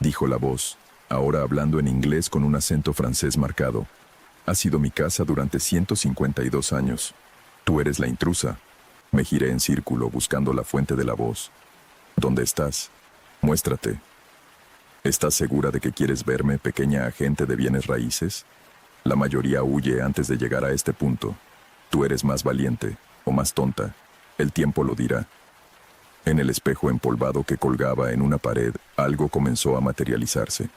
dijo la voz, ahora hablando en inglés con un acento francés marcado. «Ha sido mi casa durante 152 años. Tú eres la intrusa». Me giré en círculo buscando la fuente de la voz. «¿Dónde estás? Muéstrate». «¿Estás segura de que quieres verme, pequeña agente de bienes raíces? La mayoría huye antes de llegar a este punto. Tú eres más valiente, o más tonta. El tiempo lo dirá». En el espejo empolvado que colgaba en una pared, algo comenzó a materializarse.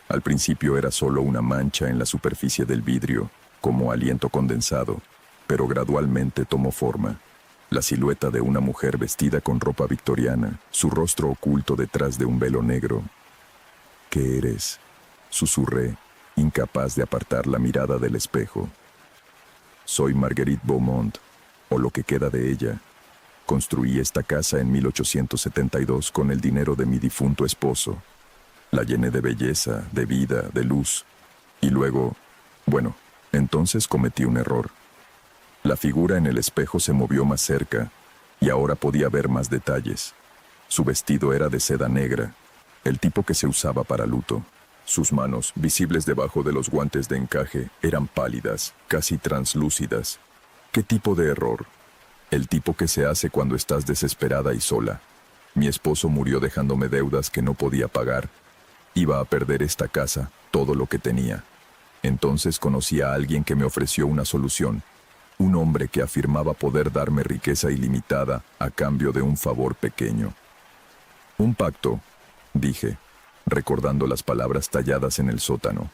Al principio era solo una mancha en la superficie del vidrio, como aliento condensado, pero gradualmente tomó forma. La silueta de una mujer vestida con ropa victoriana, su rostro oculto detrás de un velo negro. «¿Qué eres?», susurré, incapaz de apartar la mirada del espejo. «Soy Marguerite Beaumont, o lo que queda de ella. Construí esta casa en 1872 con el dinero de mi difunto esposo. La llené de belleza, de vida, de luz. Y luego, bueno, entonces cometí un error. La figura en el espejo se movió más cerca, y ahora podía ver más detalles. Su vestido era de seda negra, el tipo que se usaba para luto. Sus manos, visibles debajo de los guantes de encaje, eran pálidas, casi translúcidas. ¿Qué tipo de error? El tipo que se hace cuando estás desesperada y sola. Mi esposo murió dejándome deudas que no podía pagar. Iba a perder esta casa, todo lo que tenía. Entonces conocí a alguien que me ofreció una solución. Un hombre que afirmaba poder darme riqueza ilimitada a cambio de un favor pequeño. «Un pacto», dije, recordando las palabras talladas en el sótano.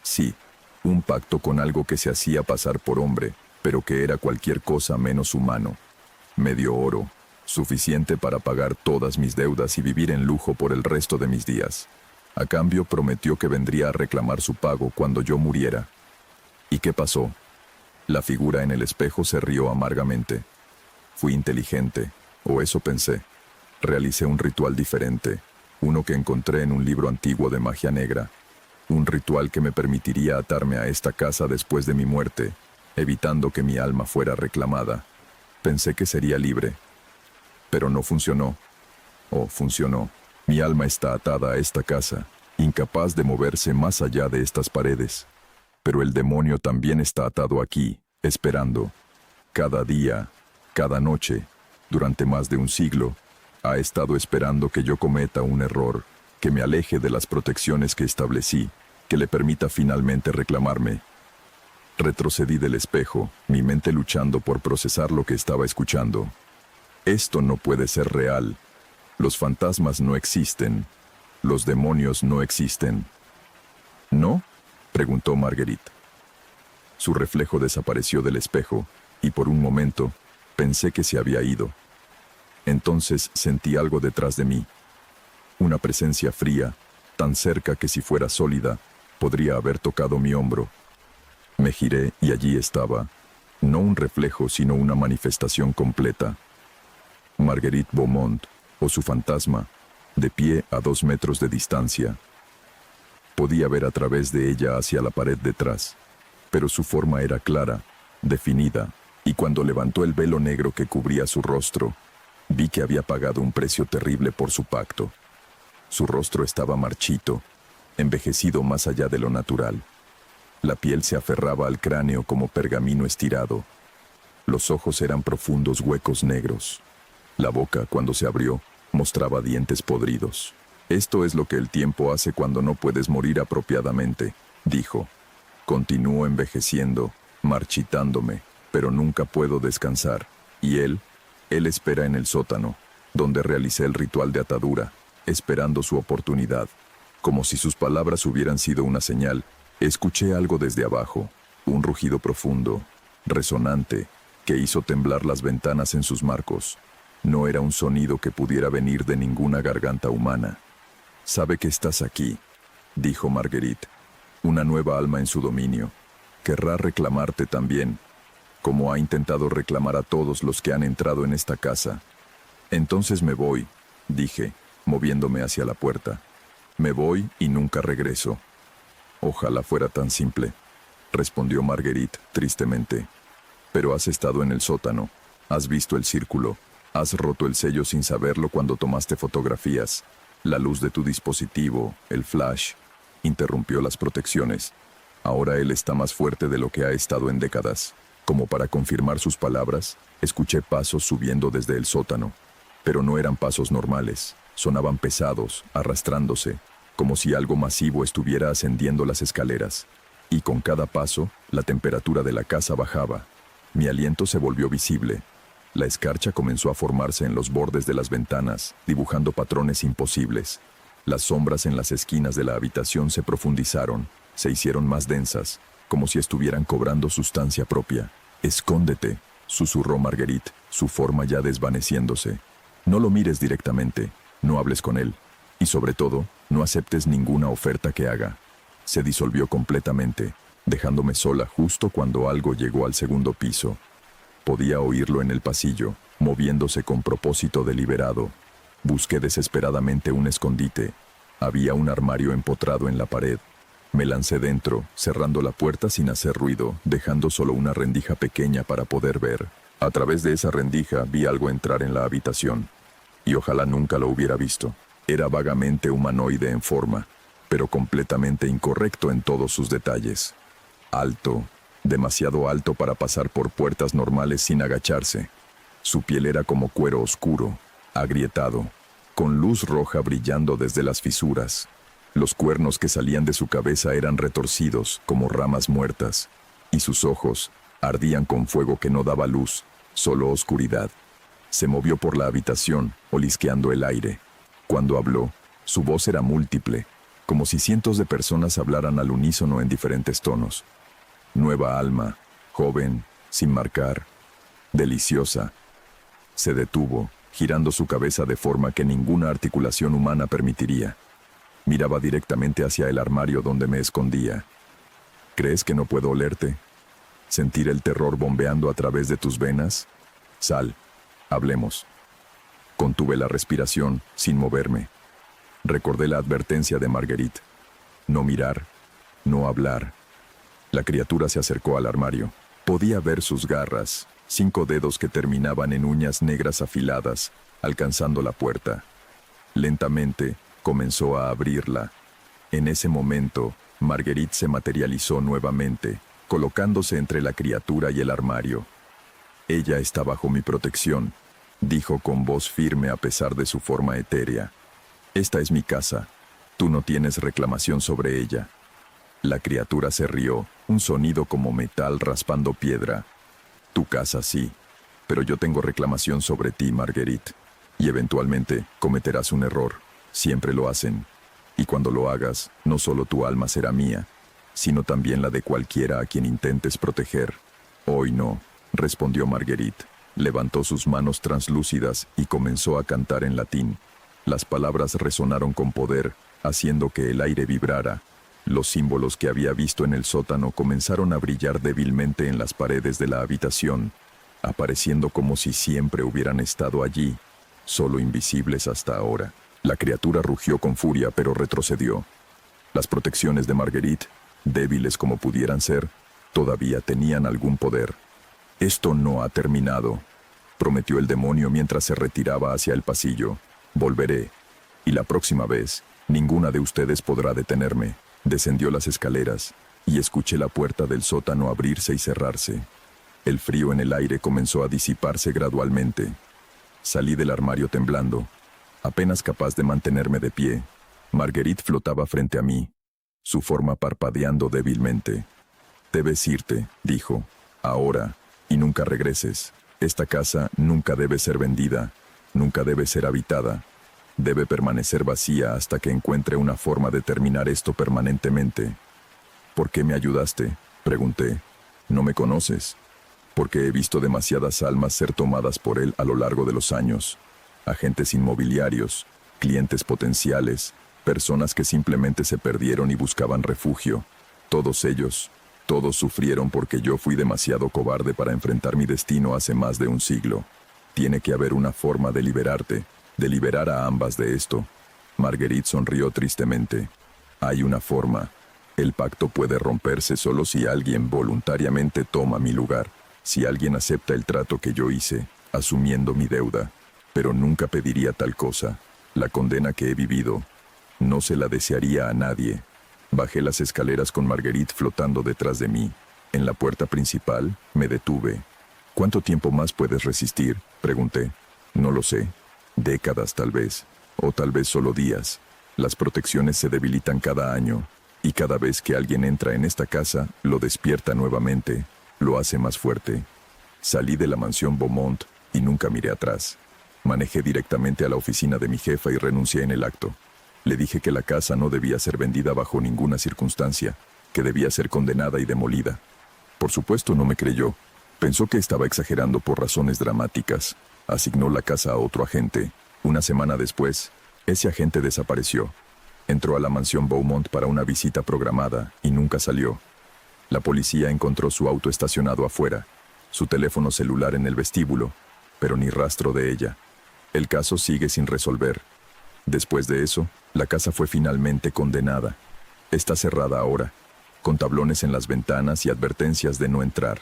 Sí, un pacto con algo que se hacía pasar por hombre, pero que era cualquier cosa menos humano. Me dio oro, suficiente para pagar todas mis deudas y vivir en lujo por el resto de mis días. A cambio prometió que vendría a reclamar su pago cuando yo muriera. ¿Y qué pasó? La figura en el espejo se rió amargamente. Fui inteligente, o eso pensé. Realicé un ritual diferente, uno que encontré en un libro antiguo de magia negra. Un ritual que me permitiría atarme a esta casa después de mi muerte, evitando que mi alma fuera reclamada. Pensé que sería libre. Pero no funcionó. Oh, funcionó. Mi alma está atada a esta casa, incapaz de moverse más allá de estas paredes. Pero el demonio también está atado aquí, esperando. Cada día, cada noche, durante más de un siglo, ha estado esperando que yo cometa un error, que me aleje de las protecciones que establecí, que le permita finalmente reclamarme. Retrocedí del espejo, mi mente luchando por procesar lo que estaba escuchando. Esto no puede ser real. Los fantasmas no existen. Los demonios no existen. ¿No?, preguntó Marguerite. Su reflejo desapareció del espejo, y por un momento pensé que se había ido. Entonces sentí algo detrás de mí. Una presencia fría, tan cerca que si fuera sólida, podría haber tocado mi hombro. Me giré y allí estaba, no un reflejo sino una manifestación completa. Marguerite Beaumont, o su fantasma, de pie a 2 metros de distancia. Podía ver a través de ella hacia la pared detrás, pero su forma era clara, definida, y cuando levantó el velo negro que cubría su rostro, vi que había pagado un precio terrible por su pacto. Su rostro estaba marchito, envejecido más allá de lo natural. La piel se aferraba al cráneo como pergamino estirado. Los ojos eran profundos huecos negros. La boca, cuando se abrió, mostraba dientes podridos. «Esto es lo que el tiempo hace cuando no puedes morir apropiadamente», dijo. «Continúo envejeciendo, marchitándome, pero nunca puedo descansar. Y él espera en el sótano, donde realicé el ritual de atadura, esperando su oportunidad». Como si sus palabras hubieran sido una señal, escuché algo desde abajo, un rugido profundo, resonante, que hizo temblar las ventanas en sus marcos. No era un sonido que pudiera venir de ninguna garganta humana. «Sabe que estás aquí», dijo Marguerite. «Una nueva alma en su dominio. Querrá reclamarte también, como ha intentado reclamar a todos los que han entrado en esta casa». «Entonces me voy», dije, moviéndome hacia la puerta. «Me voy y nunca regreso». «Ojalá fuera tan simple», respondió Marguerite tristemente. «Pero has estado en el sótano, has visto el círculo, has roto el sello sin saberlo cuando tomaste fotografías. La luz de tu dispositivo, el flash, interrumpió las protecciones. Ahora él está más fuerte de lo que ha estado en décadas». Como para confirmar sus palabras, escuché pasos subiendo desde el sótano. Pero no eran pasos normales, sonaban pesados, arrastrándose, como si algo masivo estuviera ascendiendo las escaleras. Y con cada paso, la temperatura de la casa bajaba. Mi aliento se volvió visible. La escarcha comenzó a formarse en los bordes de las ventanas, dibujando patrones imposibles. Las sombras en las esquinas de la habitación se profundizaron, se hicieron más densas, como si estuvieran cobrando sustancia propia. «Escóndete», susurró Marguerite, su forma ya desvaneciéndose. «No lo mires directamente, no hables con él, y sobre todo, no aceptes ninguna oferta que haga». Se disolvió completamente, dejándome sola justo cuando algo llegó al segundo piso. Podía oírlo en el pasillo, moviéndose con propósito deliberado. Busqué desesperadamente un escondite. Había un armario empotrado en la pared. Me lancé dentro, cerrando la puerta sin hacer ruido, dejando solo una rendija pequeña para poder ver. A través de esa rendija vi algo entrar en la habitación. Y ojalá nunca lo hubiera visto. Era vagamente humanoide en forma, pero completamente incorrecto en todos sus detalles. Alto, demasiado alto para pasar por puertas normales sin agacharse. Su piel era como cuero oscuro, agrietado, con luz roja brillando desde las fisuras. Los cuernos que salían de su cabeza eran retorcidos, como ramas muertas, y sus ojos ardían con fuego que no daba luz, solo oscuridad. Se movió por la habitación, olisqueando el aire. Cuando habló, su voz era múltiple, como si cientos de personas hablaran al unísono en diferentes tonos. Nueva alma, joven, sin marcar, deliciosa. Se detuvo, girando su cabeza de forma que ninguna articulación humana permitiría. Miraba directamente hacia el armario donde me escondía. ¿Crees que no puedo olerte? ¿Sentir el terror bombeando a través de tus venas? Sal, hablemos. Contuve la respiración, sin moverme. Recordé la advertencia de Marguerite. No mirar, no hablar. La criatura se acercó al armario. Podía ver sus garras, 5 dedos que terminaban en uñas negras afiladas, alcanzando la puerta. Lentamente, comenzó a abrirla. En ese momento, Marguerite se materializó nuevamente, colocándose entre la criatura y el armario. «Ella está bajo mi protección», dijo con voz firme a pesar de su forma etérea. «Esta es mi casa. Tú no tienes reclamación sobre ella». La criatura se rió, un sonido como metal raspando piedra. «Tu casa sí, pero yo tengo reclamación sobre ti, Marguerite. Y eventualmente cometerás un error. Siempre lo hacen. Y cuando lo hagas, no solo tu alma será mía, sino también la de cualquiera a quien intentes proteger». «Hoy no», respondió Marguerite. Levantó sus manos translúcidas y comenzó a cantar en latín. Las palabras resonaron con poder, haciendo que el aire vibrara. Los símbolos que había visto en el sótano comenzaron a brillar débilmente en las paredes de la habitación, apareciendo como si siempre hubieran estado allí, solo invisibles hasta ahora. La criatura rugió con furia, pero retrocedió. Las protecciones de Marguerite, débiles como pudieran ser, todavía tenían algún poder. «Esto no ha terminado», prometió el demonio mientras se retiraba hacia el pasillo. «Volveré, y la próxima vez, ninguna de ustedes podrá detenerme». Descendió las escaleras, y escuché la puerta del sótano abrirse y cerrarse. El frío en el aire comenzó a disiparse gradualmente. Salí del armario temblando, apenas capaz de mantenerme de pie. Marguerite flotaba frente a mí, su forma parpadeando débilmente. Debes irte, dijo, ahora, y nunca regreses. Esta casa nunca debe ser vendida, nunca debe ser habitada. Debe permanecer vacía hasta que encuentre una forma de terminar esto permanentemente. ¿Por qué me ayudaste?, pregunté. ¿No me conoces? Porque he visto demasiadas almas ser tomadas por él a lo largo de los años. Agentes inmobiliarios, clientes potenciales, personas que simplemente se perdieron y buscaban refugio. Todos ellos, todos sufrieron porque yo fui demasiado cobarde para enfrentar mi destino hace más de un siglo. Tiene que haber una forma de liberarte, de liberar a ambas de esto. Marguerite sonrió tristemente. Hay una forma. El pacto puede romperse solo si alguien voluntariamente toma mi lugar, si alguien acepta el trato que yo hice, asumiendo mi deuda. Pero nunca pediría tal cosa. La condena que he vivido, no se la desearía a nadie. Bajé las escaleras con Marguerite flotando detrás de mí. En la puerta principal, me detuve. ¿Cuánto tiempo más puedes resistir?, pregunté. No lo sé. Décadas tal vez, o tal vez solo días. Las protecciones se debilitan cada año, y cada vez que alguien entra en esta casa, lo despierta nuevamente, lo hace más fuerte. Salí de la mansión Beaumont y nunca miré atrás. Manejé directamente a la oficina de mi jefa y renuncié en el acto. Le dije que la casa no debía ser vendida bajo ninguna circunstancia, que debía ser condenada y demolida. Por supuesto no me creyó. Pensó que estaba exagerando por razones dramáticas. Asignó la casa a otro agente. Una semana después, ese agente desapareció. Entró a la mansión Beaumont para una visita programada y nunca salió. La policía encontró su auto estacionado afuera, su teléfono celular en el vestíbulo, pero ni rastro de ella. El caso sigue sin resolver. Después de eso, la casa fue finalmente condenada. Está cerrada ahora, con tablones en las ventanas y advertencias de no entrar.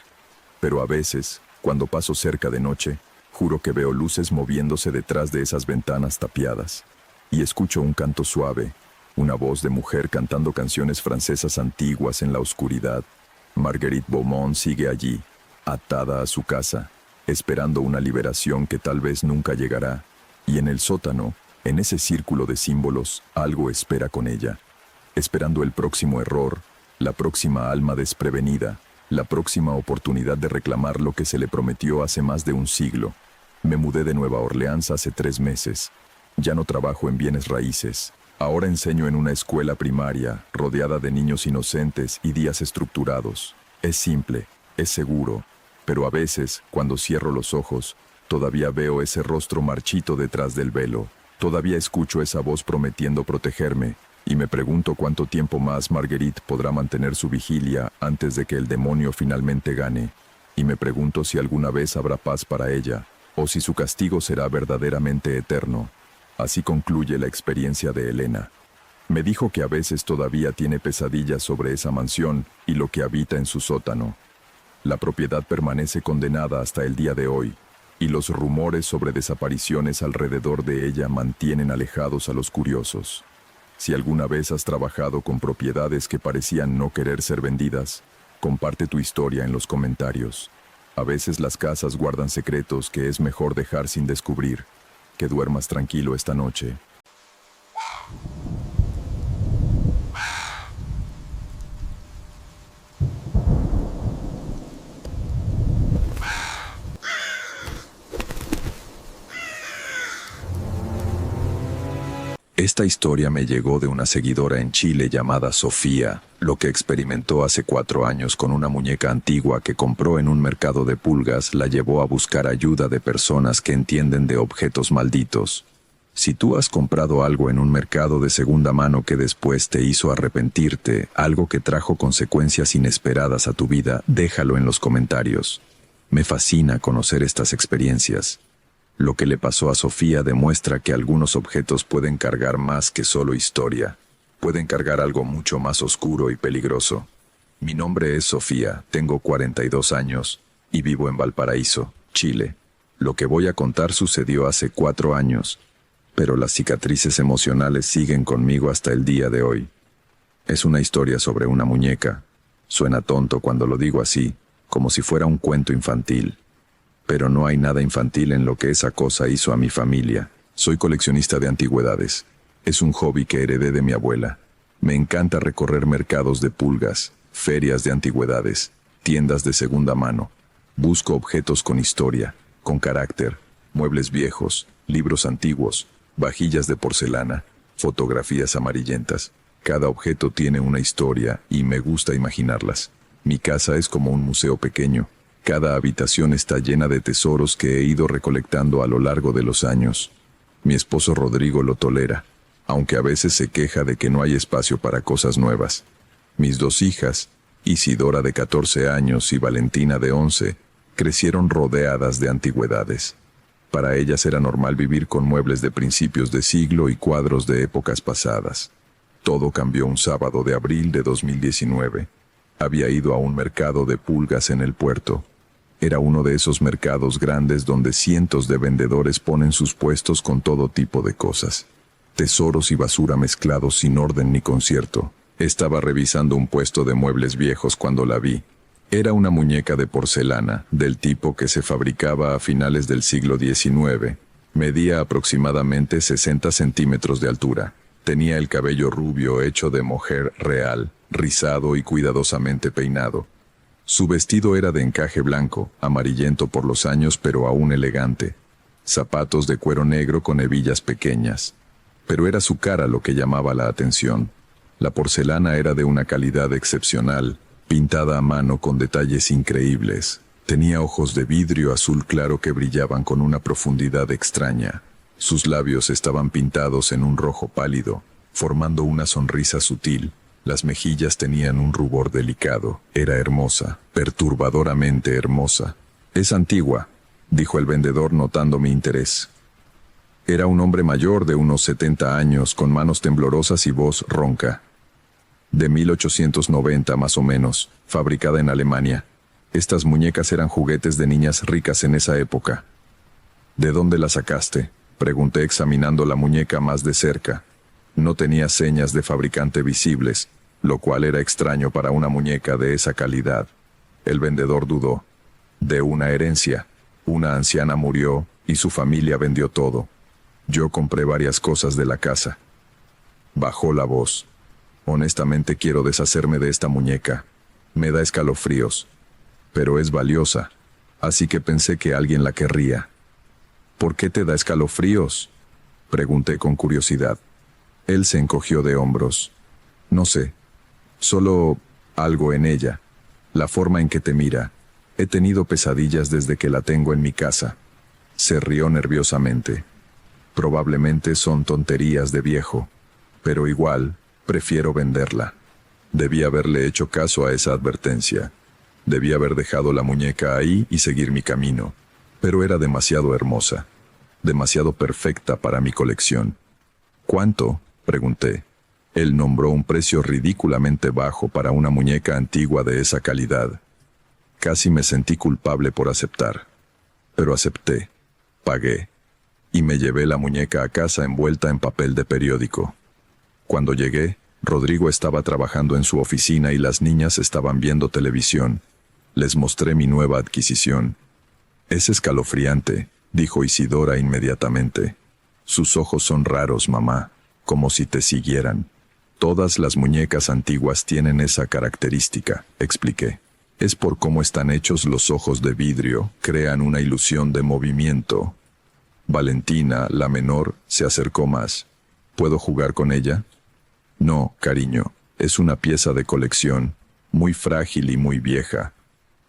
Pero a veces, cuando paso cerca de noche, juro que veo luces moviéndose detrás de esas ventanas tapiadas. Y escucho un canto suave, una voz de mujer cantando canciones francesas antiguas en la oscuridad. Marguerite Beaumont sigue allí, atada a su casa, esperando una liberación que tal vez nunca llegará. Y en el sótano, en ese círculo de símbolos, algo espera con ella. Esperando el próximo error, la próxima alma desprevenida, la próxima oportunidad de reclamar lo que se le prometió hace más de un siglo. Me mudé de Nueva Orleans hace 3 meses. Ya no trabajo en bienes raíces. Ahora enseño en una escuela primaria, rodeada de niños inocentes y días estructurados. Es simple, es seguro, pero a veces, cuando cierro los ojos, todavía veo ese rostro marchito detrás del velo. Todavía escucho esa voz prometiendo protegerme, y me pregunto cuánto tiempo más Marguerite podrá mantener su vigilia antes de que el demonio finalmente gane. Y me pregunto si alguna vez habrá paz para ella, o si su castigo será verdaderamente eterno. Así concluye la experiencia de Elena. Me dijo que a veces todavía tiene pesadillas sobre esa mansión y lo que habita en su sótano. La propiedad permanece condenada hasta el día de hoy, y los rumores sobre desapariciones alrededor de ella mantienen alejados a los curiosos. Si alguna vez has trabajado con propiedades que parecían no querer ser vendidas, comparte tu historia en los comentarios. A veces las casas guardan secretos que es mejor dejar sin descubrir. Que duermas tranquilo esta noche. Esta historia me llegó de una seguidora en Chile llamada Sofía, lo que experimentó hace 4 años con una muñeca antigua que compró en un mercado de pulgas la llevó a buscar ayuda de personas que entienden de objetos malditos. Si tú has comprado algo en un mercado de segunda mano que después te hizo arrepentirte, algo que trajo consecuencias inesperadas a tu vida, déjalo en los comentarios. Me fascina conocer estas experiencias. Lo que le pasó a Sofía demuestra que algunos objetos pueden cargar más que solo historia. Pueden cargar algo mucho más oscuro y peligroso. Mi nombre es Sofía, tengo 42 años y vivo en Valparaíso, Chile. Lo que voy a contar sucedió hace 4 años, pero las cicatrices emocionales siguen conmigo hasta el día de hoy. Es una historia sobre una muñeca. Suena tonto cuando lo digo así, como si fuera un cuento infantil. Pero no hay nada infantil en lo que esa cosa hizo a mi familia. Soy coleccionista de antigüedades. Es un hobby que heredé de mi abuela. Me encanta recorrer mercados de pulgas, ferias de antigüedades, tiendas de segunda mano. Busco objetos con historia, con carácter, muebles viejos, libros antiguos, vajillas de porcelana, fotografías amarillentas. Cada objeto tiene una historia y me gusta imaginarlas. Mi casa es como un museo pequeño. Cada habitación está llena de tesoros que he ido recolectando a lo largo de los años. Mi esposo Rodrigo lo tolera, aunque a veces se queja de que no hay espacio para cosas nuevas. Mis dos hijas, Isidora de 14 años y Valentina de 11, crecieron rodeadas de antigüedades. Para ellas era normal vivir con muebles de principios de siglo y cuadros de épocas pasadas. Todo cambió un sábado de abril de 2019. Había ido a un mercado de pulgas en el puerto. Era uno de esos mercados grandes donde cientos de vendedores ponen sus puestos con todo tipo de cosas. Tesoros y basura mezclados sin orden ni concierto. Estaba revisando un puesto de muebles viejos cuando la vi. Era una muñeca de porcelana, del tipo que se fabricaba a finales del siglo XIX. Medía aproximadamente 60 centímetros de altura. Tenía el cabello rubio hecho de mohair real, rizado y cuidadosamente peinado. Su vestido era de encaje blanco, amarillento por los años pero aún elegante. Zapatos de cuero negro con hebillas pequeñas. Pero era su cara lo que llamaba la atención. La porcelana era de una calidad excepcional, pintada a mano con detalles increíbles. Tenía ojos de vidrio azul claro que brillaban con una profundidad extraña. Sus labios estaban pintados en un rojo pálido, formando una sonrisa sutil. Las mejillas tenían un rubor delicado. Era hermosa, perturbadoramente hermosa. «Es antigua», dijo el vendedor notando mi interés. Era un hombre mayor de unos 70 años, con manos temblorosas y voz ronca. De 1890 más o menos, fabricada en Alemania. Estas muñecas eran juguetes de niñas ricas en esa época. «¿De dónde la sacaste?», pregunté examinando la muñeca más de cerca. No tenía señas de fabricante visibles, lo cual era extraño para una muñeca de esa calidad. El vendedor dudó. «De una herencia. Una anciana murió y su familia vendió todo. Yo compré varias cosas de la casa». Bajó la voz. «Honestamente quiero deshacerme de esta muñeca. Me da escalofríos. Pero es valiosa, así que pensé que alguien la querría». «¿Por qué te da escalofríos?», pregunté con curiosidad. Él se encogió de hombros. «No sé. Solo algo en ella. La forma en que te mira. He tenido pesadillas desde que la tengo en mi casa». Se rió nerviosamente. «Probablemente son tonterías de viejo, pero igual prefiero venderla». Debí haberle hecho caso a esa advertencia. Debí haber dejado la muñeca ahí y seguir mi camino. Pero era demasiado hermosa, demasiado perfecta para mi colección. «¿Cuánto?», pregunté. Él nombró un precio ridículamente bajo para una muñeca antigua de esa calidad. Casi me sentí culpable por aceptar. Pero acepté. Pagué. Y me llevé la muñeca a casa envuelta en papel de periódico. Cuando llegué, Rodrigo estaba trabajando en su oficina y las niñas estaban viendo televisión. Les mostré mi nueva adquisición. «Es escalofriante», dijo Isidora inmediatamente. «Sus ojos son raros, mamá, como si te siguieran». «Todas las muñecas antiguas tienen esa característica», expliqué. «Es por cómo están hechos los ojos de vidrio, crean una ilusión de movimiento». Valentina, la menor, se acercó más. «¿Puedo jugar con ella?». «No, cariño, es una pieza de colección, muy frágil y muy vieja.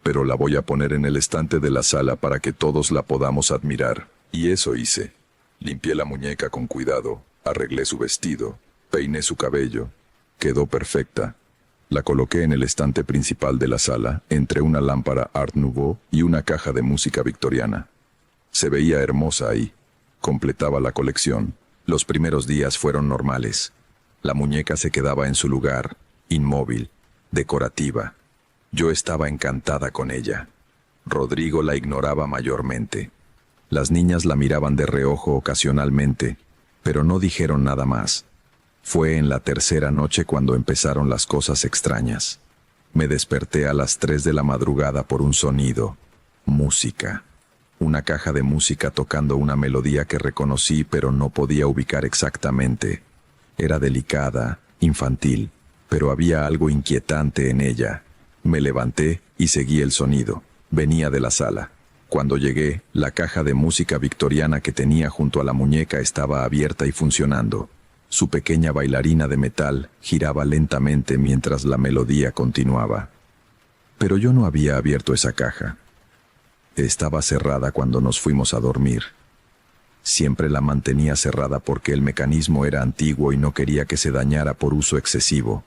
Pero la voy a poner en el estante de la sala para que todos la podamos admirar». Y eso hice. Limpié la muñeca con cuidado, arreglé su vestido, peiné su cabello. Quedó perfecta. La coloqué en el estante principal de la sala, entre una lámpara Art Nouveau y una caja de música victoriana. Se veía hermosa ahí. Completaba la colección. Los primeros días fueron normales. La muñeca se quedaba en su lugar, inmóvil, decorativa. Yo estaba encantada con ella. Rodrigo la ignoraba mayormente. Las niñas la miraban de reojo ocasionalmente, pero no dijeron nada más. Fue en la tercera noche cuando empezaron las cosas extrañas. Me desperté a las 3 de la madrugada por un sonido. Música. Una caja de música tocando una melodía que reconocí pero no podía ubicar exactamente. Era delicada, infantil, pero había algo inquietante en ella. Me levanté y seguí el sonido. Venía de la sala. Cuando llegué, la caja de música victoriana que tenía junto a la muñeca estaba abierta y funcionando. Su pequeña bailarina de metal giraba lentamente mientras la melodía continuaba. Pero yo no había abierto esa caja. Estaba cerrada cuando nos fuimos a dormir. Siempre la mantenía cerrada porque el mecanismo era antiguo y no quería que se dañara por uso excesivo.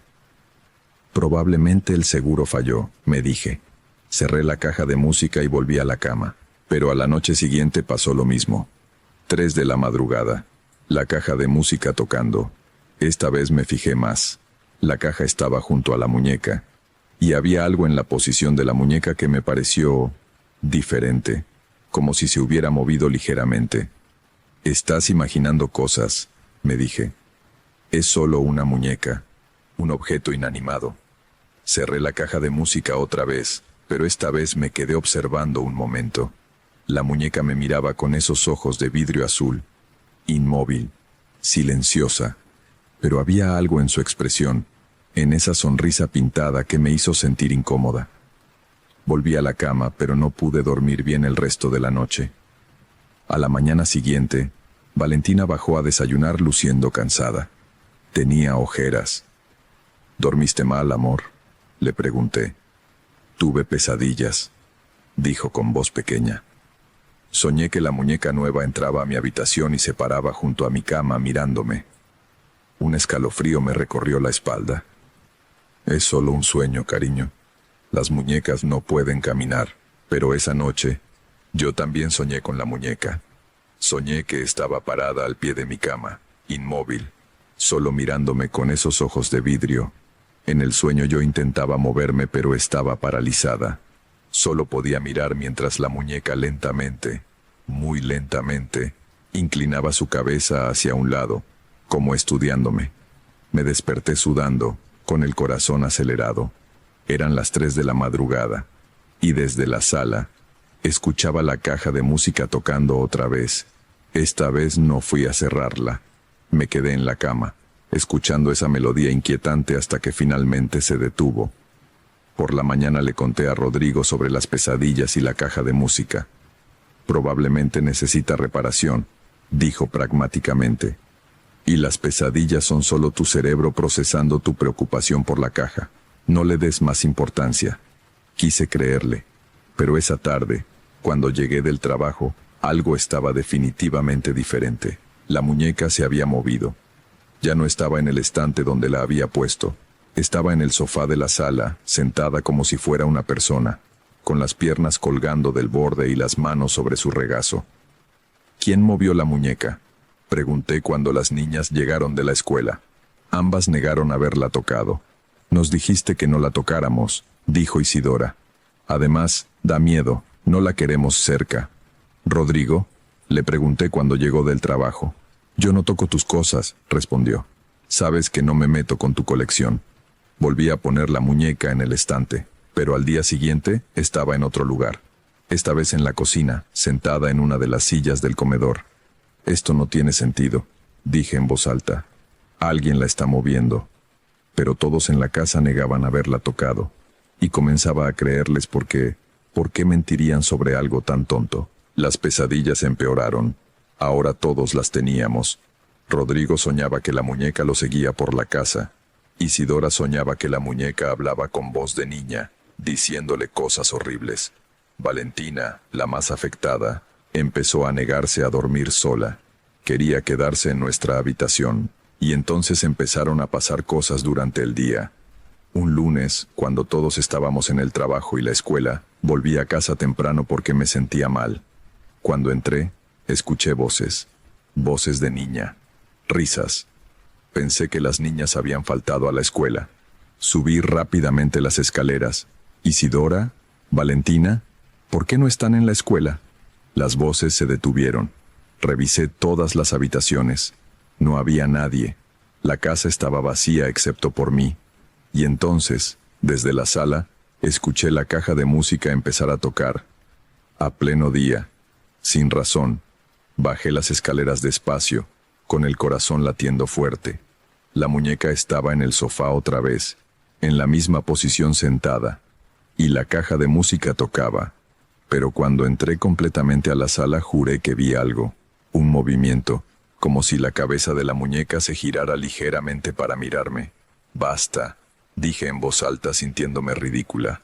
Probablemente el seguro falló, me dije. Cerré la caja de música y volví a la cama. Pero a la noche siguiente pasó lo mismo. 3 de la madrugada. La caja de música tocando. Esta vez me fijé más. La caja estaba junto a la muñeca. Y había algo en la posición de la muñeca que me pareció diferente, como si se hubiera movido ligeramente. «Estás imaginando cosas», me dije. «Es solo una muñeca, un objeto inanimado». Cerré la caja de música otra vez, pero esta vez me quedé observando un momento. La muñeca me miraba con esos ojos de vidrio azul, inmóvil, silenciosa, pero había algo en su expresión, en esa sonrisa pintada que me hizo sentir incómoda. Volví a la cama, pero no pude dormir bien el resto de la noche. A la mañana siguiente, Valentina bajó a desayunar luciendo cansada. Tenía ojeras. «¿Dormiste mal, amor?», le pregunté. «Tuve pesadillas», dijo con voz pequeña. Soñé que la muñeca nueva entraba a mi habitación y se paraba junto a mi cama mirándome. Un escalofrío me recorrió la espalda. «Es solo un sueño, cariño. Las muñecas no pueden caminar». Pero esa noche, yo también soñé con la muñeca. Soñé que estaba parada al pie de mi cama, inmóvil, solo mirándome con esos ojos de vidrio. En el sueño yo intentaba moverme, pero estaba paralizada. Solo podía mirar mientras la muñeca lentamente, muy lentamente, inclinaba su cabeza hacia un lado, como estudiándome. Me desperté sudando, con el corazón acelerado. Eran las 3 de la madrugada, y desde la sala, escuchaba la caja de música tocando otra vez. Esta vez no fui a cerrarla. Me quedé en la cama, escuchando esa melodía inquietante hasta que finalmente se detuvo. Por la mañana le conté a Rodrigo sobre las pesadillas y la caja de música. «Probablemente necesita reparación», dijo pragmáticamente. «Y las pesadillas son solo tu cerebro procesando tu preocupación por la caja. No le des más importancia». Quise creerle, pero esa tarde, cuando llegué del trabajo, algo estaba definitivamente diferente. La muñeca se había movido. Ya no estaba en el estante donde la había puesto. Estaba en el sofá de la sala, sentada como si fuera una persona, con las piernas colgando del borde y las manos sobre su regazo. «¿Quién movió la muñeca?», pregunté cuando las niñas llegaron de la escuela. Ambas negaron haberla tocado. «Nos dijiste que no la tocáramos», dijo Isidora. «Además, da miedo, no la queremos cerca». «¿Rodrigo?», le pregunté cuando llegó del trabajo. «Yo no toco tus cosas», respondió. «Sabes que no me meto con tu colección». Volví a poner la muñeca en el estante, pero al día siguiente estaba en otro lugar. Esta vez en la cocina, sentada en una de las sillas del comedor. «Esto no tiene sentido», dije en voz alta. «Alguien la está moviendo». Pero todos en la casa negaban haberla tocado. Y comenzaba a creerles ¿por qué mentirían sobre algo tan tonto? Las pesadillas empeoraron. Ahora todos las teníamos. Rodrigo soñaba que la muñeca lo seguía por la casa. Isidora soñaba que la muñeca hablaba con voz de niña, diciéndole cosas horribles. Valentina, la más afectada, empezó a negarse a dormir sola. Quería quedarse en nuestra habitación, y entonces empezaron a pasar cosas durante el día. Un lunes, cuando todos estábamos en el trabajo y la escuela, volví a casa temprano porque me sentía mal. Cuando entré, escuché voces de niña, risas. Pensé que las niñas habían faltado a la escuela. Subí rápidamente las escaleras. «Isidora, Valentina, ¿por qué no están en la escuela?». Las voces se detuvieron. Revisé todas las habitaciones. No había nadie. La casa estaba vacía excepto por mí. Y entonces, desde la sala, escuché la caja de música empezar a tocar. A pleno día, Sin razón, bajé las escaleras despacio, con el corazón latiendo fuerte. La muñeca estaba en el sofá otra vez, en la misma posición sentada, y la caja de música tocaba. Pero cuando entré completamente a la sala juré que vi algo, un movimiento, como si la cabeza de la muñeca se girara ligeramente para mirarme. «Basta», dije en voz alta sintiéndome ridícula.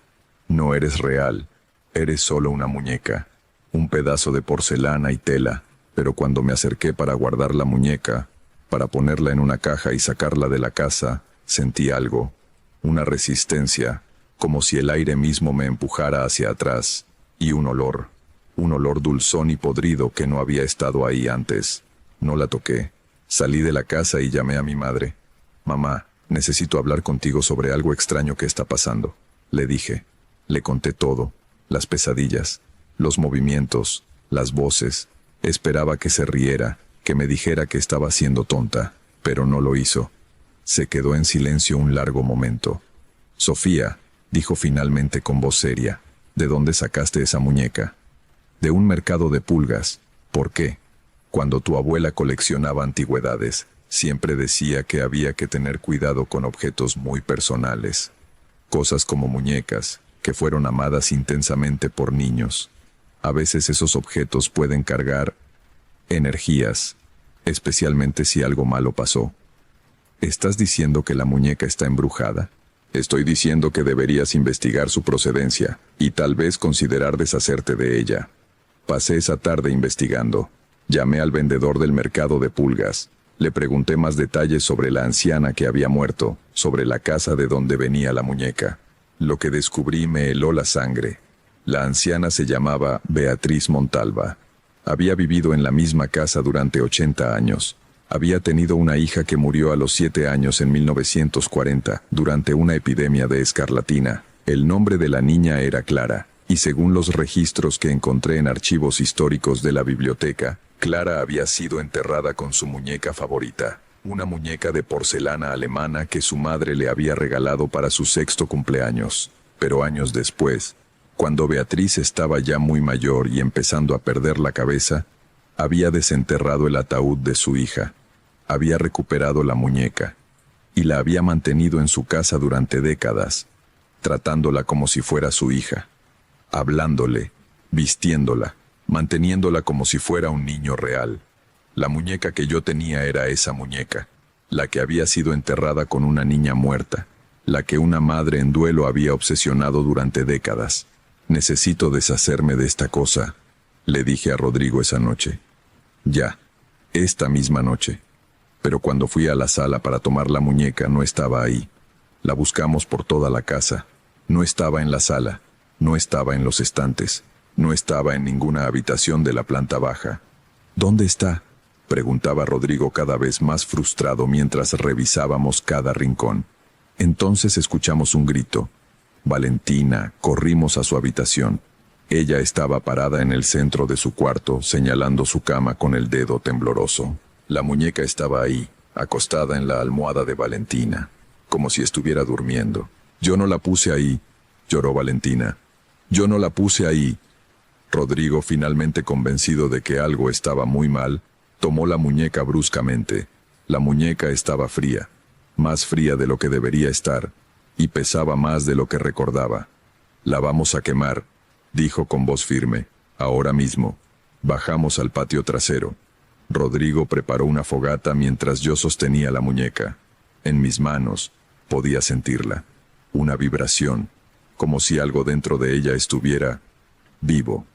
«No eres real, eres solo una muñeca, un pedazo de porcelana y tela». Pero cuando me acerqué para guardar la muñeca, para ponerla en una caja y sacarla de la casa, sentí algo, una resistencia, como si el aire mismo me empujara hacia atrás, y un olor dulzón y podrido que no había estado ahí antes. No la toqué. Salí de la casa y llamé a mi madre. «Mamá, necesito hablar contigo sobre algo extraño que está pasando», le dije. Le conté todo, las pesadillas, los movimientos, las voces. Esperaba que se riera, que me dijera que estaba siendo tonta, pero no lo hizo. Se quedó en silencio un largo momento. «Sofía», dijo finalmente con voz seria, «¿de dónde sacaste esa muñeca?» «De un mercado de pulgas». «¿Por qué?» «Cuando tu abuela coleccionaba antigüedades, siempre decía que había que tener cuidado con objetos muy personales. Cosas como muñecas, que fueron amadas intensamente por niños. A veces esos objetos pueden cargar energías, especialmente si algo malo pasó». «¿Estás diciendo que la muñeca está embrujada?» «Estoy diciendo que deberías investigar su procedencia y tal vez considerar deshacerte de ella». Pasé esa tarde investigando. Llamé al vendedor del mercado de pulgas. Le pregunté más detalles sobre la anciana que había muerto, sobre la casa de donde venía la muñeca. Lo que descubrí me heló la sangre. La anciana se llamaba Beatriz Montalva. Había vivido en la misma casa durante 80 años. Había tenido una hija que murió a los 7 años en 1940, durante una epidemia de escarlatina. El nombre de la niña era Clara, y según los registros que encontré en archivos históricos de la biblioteca, Clara había sido enterrada con su muñeca favorita, una muñeca de porcelana alemana que su madre le había regalado para su 6º cumpleaños. Pero años después, cuando Beatriz estaba ya muy mayor y empezando a perder la cabeza, había desenterrado el ataúd de su hija, había recuperado la muñeca, y la había mantenido en su casa durante décadas, tratándola como si fuera su hija, hablándole, vistiéndola, manteniéndola como si fuera un niño real. La muñeca que yo tenía era esa muñeca, la que había sido enterrada con una niña muerta, la que una madre en duelo había obsesionado durante décadas. «Necesito deshacerme de esta cosa», le dije a Rodrigo esa noche. Ya, esta misma noche. Pero cuando fui a la sala para tomar la muñeca no estaba ahí. La buscamos por toda la casa. No estaba en la sala, no estaba en los estantes, no estaba en ninguna habitación de la planta baja. «¿Dónde está?», preguntaba Rodrigo cada vez más frustrado mientras revisábamos cada rincón. Entonces escuchamos un grito. «Valentina», corrimos a su habitación. Ella estaba parada en el centro de su cuarto, señalando su cama con el dedo tembloroso. La muñeca estaba ahí, acostada en la almohada de Valentina, como si estuviera durmiendo. «Yo no la puse ahí», lloró Valentina. «Yo no la puse ahí». Rodrigo, finalmente convencido de que algo estaba muy mal, tomó la muñeca bruscamente. La muñeca estaba fría, más fría de lo que debería estar, y pesaba más de lo que recordaba. «La vamos a quemar», dijo con voz firme, «ahora mismo». Bajamos al patio trasero. Rodrigo preparó una fogata mientras yo sostenía la muñeca. En mis manos podía sentirla, una vibración, como si algo dentro de ella estuviera vivo,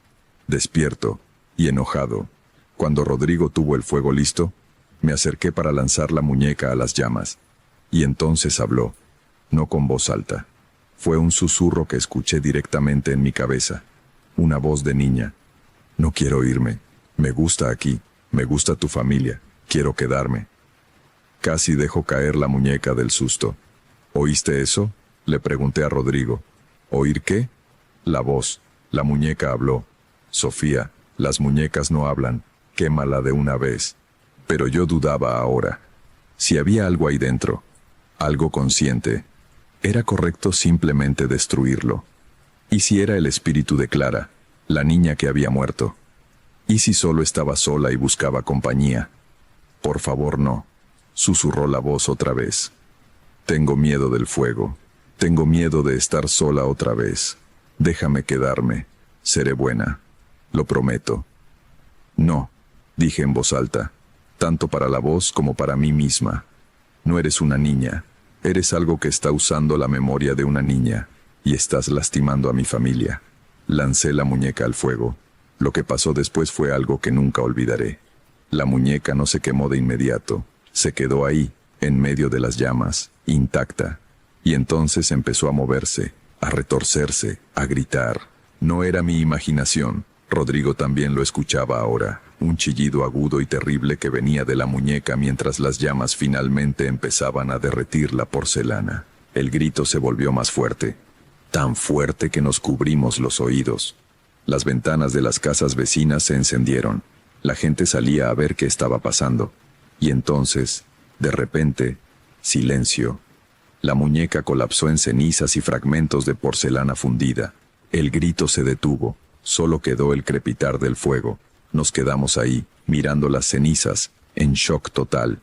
despierto y enojado. Cuando Rodrigo tuvo el fuego listo, me acerqué para lanzar la muñeca a las llamas. Y entonces habló, no con voz alta. Fue un susurro que escuché directamente en mi cabeza. Una voz de niña. «No quiero irme. Me gusta aquí. Me gusta tu familia. Quiero quedarme». Casi dejó caer la muñeca del susto. «¿Oíste eso?», le pregunté a Rodrigo. «¿Oír qué?». La voz. La muñeca habló. «Sofía, las muñecas no hablan. Quémala de una vez». Pero yo dudaba ahora. Si había algo ahí dentro, algo consciente, ¿era correcto simplemente destruirlo? ¿Y si era el espíritu de Clara, la niña que había muerto? ¿Y si solo estaba sola y buscaba compañía? Por favor, no, susurró la voz otra vez. Tengo miedo del fuego. Tengo miedo de estar sola otra vez. Déjame quedarme. Seré buena. Lo prometo. No, dije en voz alta, tanto para la voz como para mí misma. No eres una niña. Eres algo que está usando la memoria de una niña, y estás lastimando a mi familia. Lancé la muñeca al fuego. Lo que pasó después fue algo que nunca olvidaré. La muñeca no se quemó de inmediato. Se quedó ahí, en medio de las llamas, intacta. Y entonces empezó a moverse, a retorcerse, a gritar. No era mi imaginación. Rodrigo también lo escuchaba ahora. Un chillido agudo y terrible que venía de la muñeca mientras las llamas finalmente empezaban a derretir la porcelana. El grito se volvió más fuerte. Tan fuerte que nos cubrimos los oídos. Las ventanas de las casas vecinas se encendieron. La gente salía a ver qué estaba pasando. Y entonces, de repente, silencio. La muñeca colapsó en cenizas y fragmentos de porcelana fundida. El grito se detuvo. Solo quedó el crepitar del fuego. Nos quedamos ahí, mirando las cenizas, en shock total.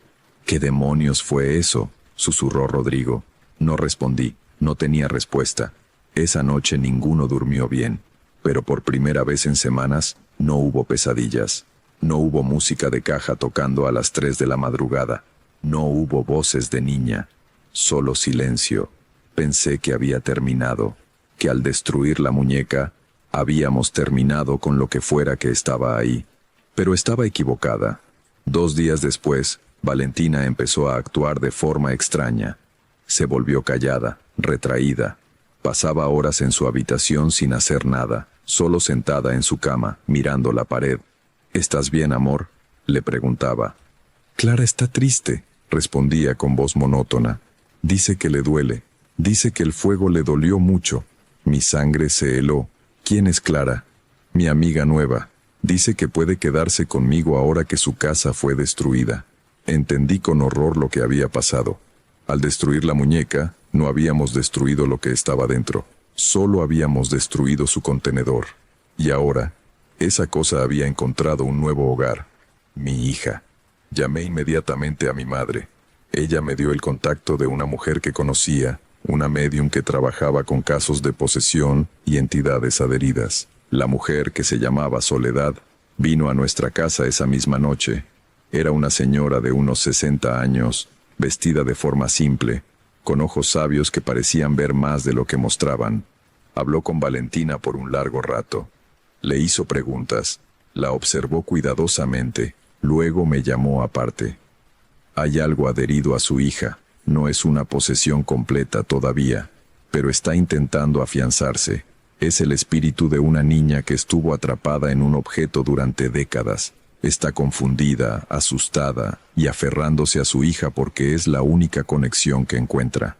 ¿Qué demonios fue eso?, susurró Rodrigo. No respondí, no tenía respuesta. Esa noche ninguno durmió bien. Pero por primera vez en semanas, no hubo pesadillas. No hubo música de caja tocando a las 3 de la madrugada. No hubo voces de niña. Solo silencio. Pensé que había terminado, que al destruir la muñeca, habíamos terminado con lo que fuera que estaba ahí. Pero estaba equivocada. 2 días después, Valentina empezó a actuar de forma extraña. Se volvió callada, retraída. Pasaba horas en su habitación sin hacer nada, solo sentada en su cama, mirando la pared. ¿Estás bien, amor?, le preguntaba. Clara está triste, respondía con voz monótona. Dice que le duele. Dice que el fuego le dolió mucho. Mi sangre se heló. ¿Quién es Clara? Mi amiga nueva. Dice que puede quedarse conmigo ahora que su casa fue destruida. Entendí con horror lo que había pasado. Al destruir la muñeca, no habíamos destruido lo que estaba dentro. Solo habíamos destruido su contenedor. Y ahora, esa cosa había encontrado un nuevo hogar. Mi hija. Llamé inmediatamente a mi madre. Ella me dio el contacto de una mujer que conocía, una médium que trabajaba con casos de posesión y entidades adheridas. La mujer, que se llamaba Soledad, vino a nuestra casa esa misma noche. Era una señora de unos 60 años, vestida de forma simple, con ojos sabios que parecían ver más de lo que mostraban. Habló con Valentina por un largo rato. Le hizo preguntas, la observó cuidadosamente, luego me llamó aparte. Hay algo adherido a su hija, no es una posesión completa todavía, pero está intentando afianzarse. Es el espíritu de una niña que estuvo atrapada en un objeto durante décadas. Está confundida, asustada y aferrándose a su hija porque es la única conexión que encuentra.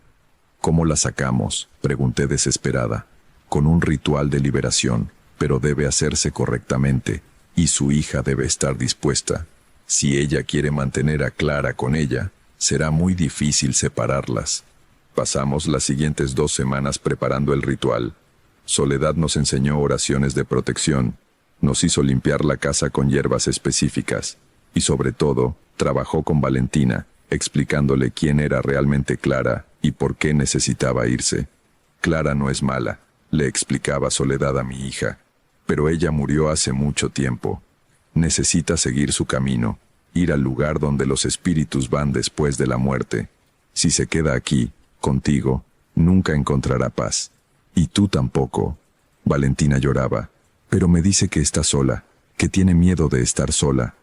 ¿Cómo la sacamos?, pregunté desesperada. Con un ritual de liberación, pero debe hacerse correctamente, y su hija debe estar dispuesta. Si ella quiere mantener a Clara con ella, será muy difícil separarlas. Pasamos las siguientes 2 semanas preparando el ritual. Soledad nos enseñó oraciones de protección, nos hizo limpiar la casa con hierbas específicas, y sobre todo, trabajó con Valentina, explicándole quién era realmente Clara y por qué necesitaba irse. Clara no es mala, le explicaba Soledad a mi hija, pero ella murió hace mucho tiempo. Necesita seguir su camino, ir al lugar donde los espíritus van después de la muerte. Si se queda aquí, contigo, nunca encontrará paz. Y tú tampoco. Valentina lloraba, pero me dice que está sola, que tiene miedo de estar sola.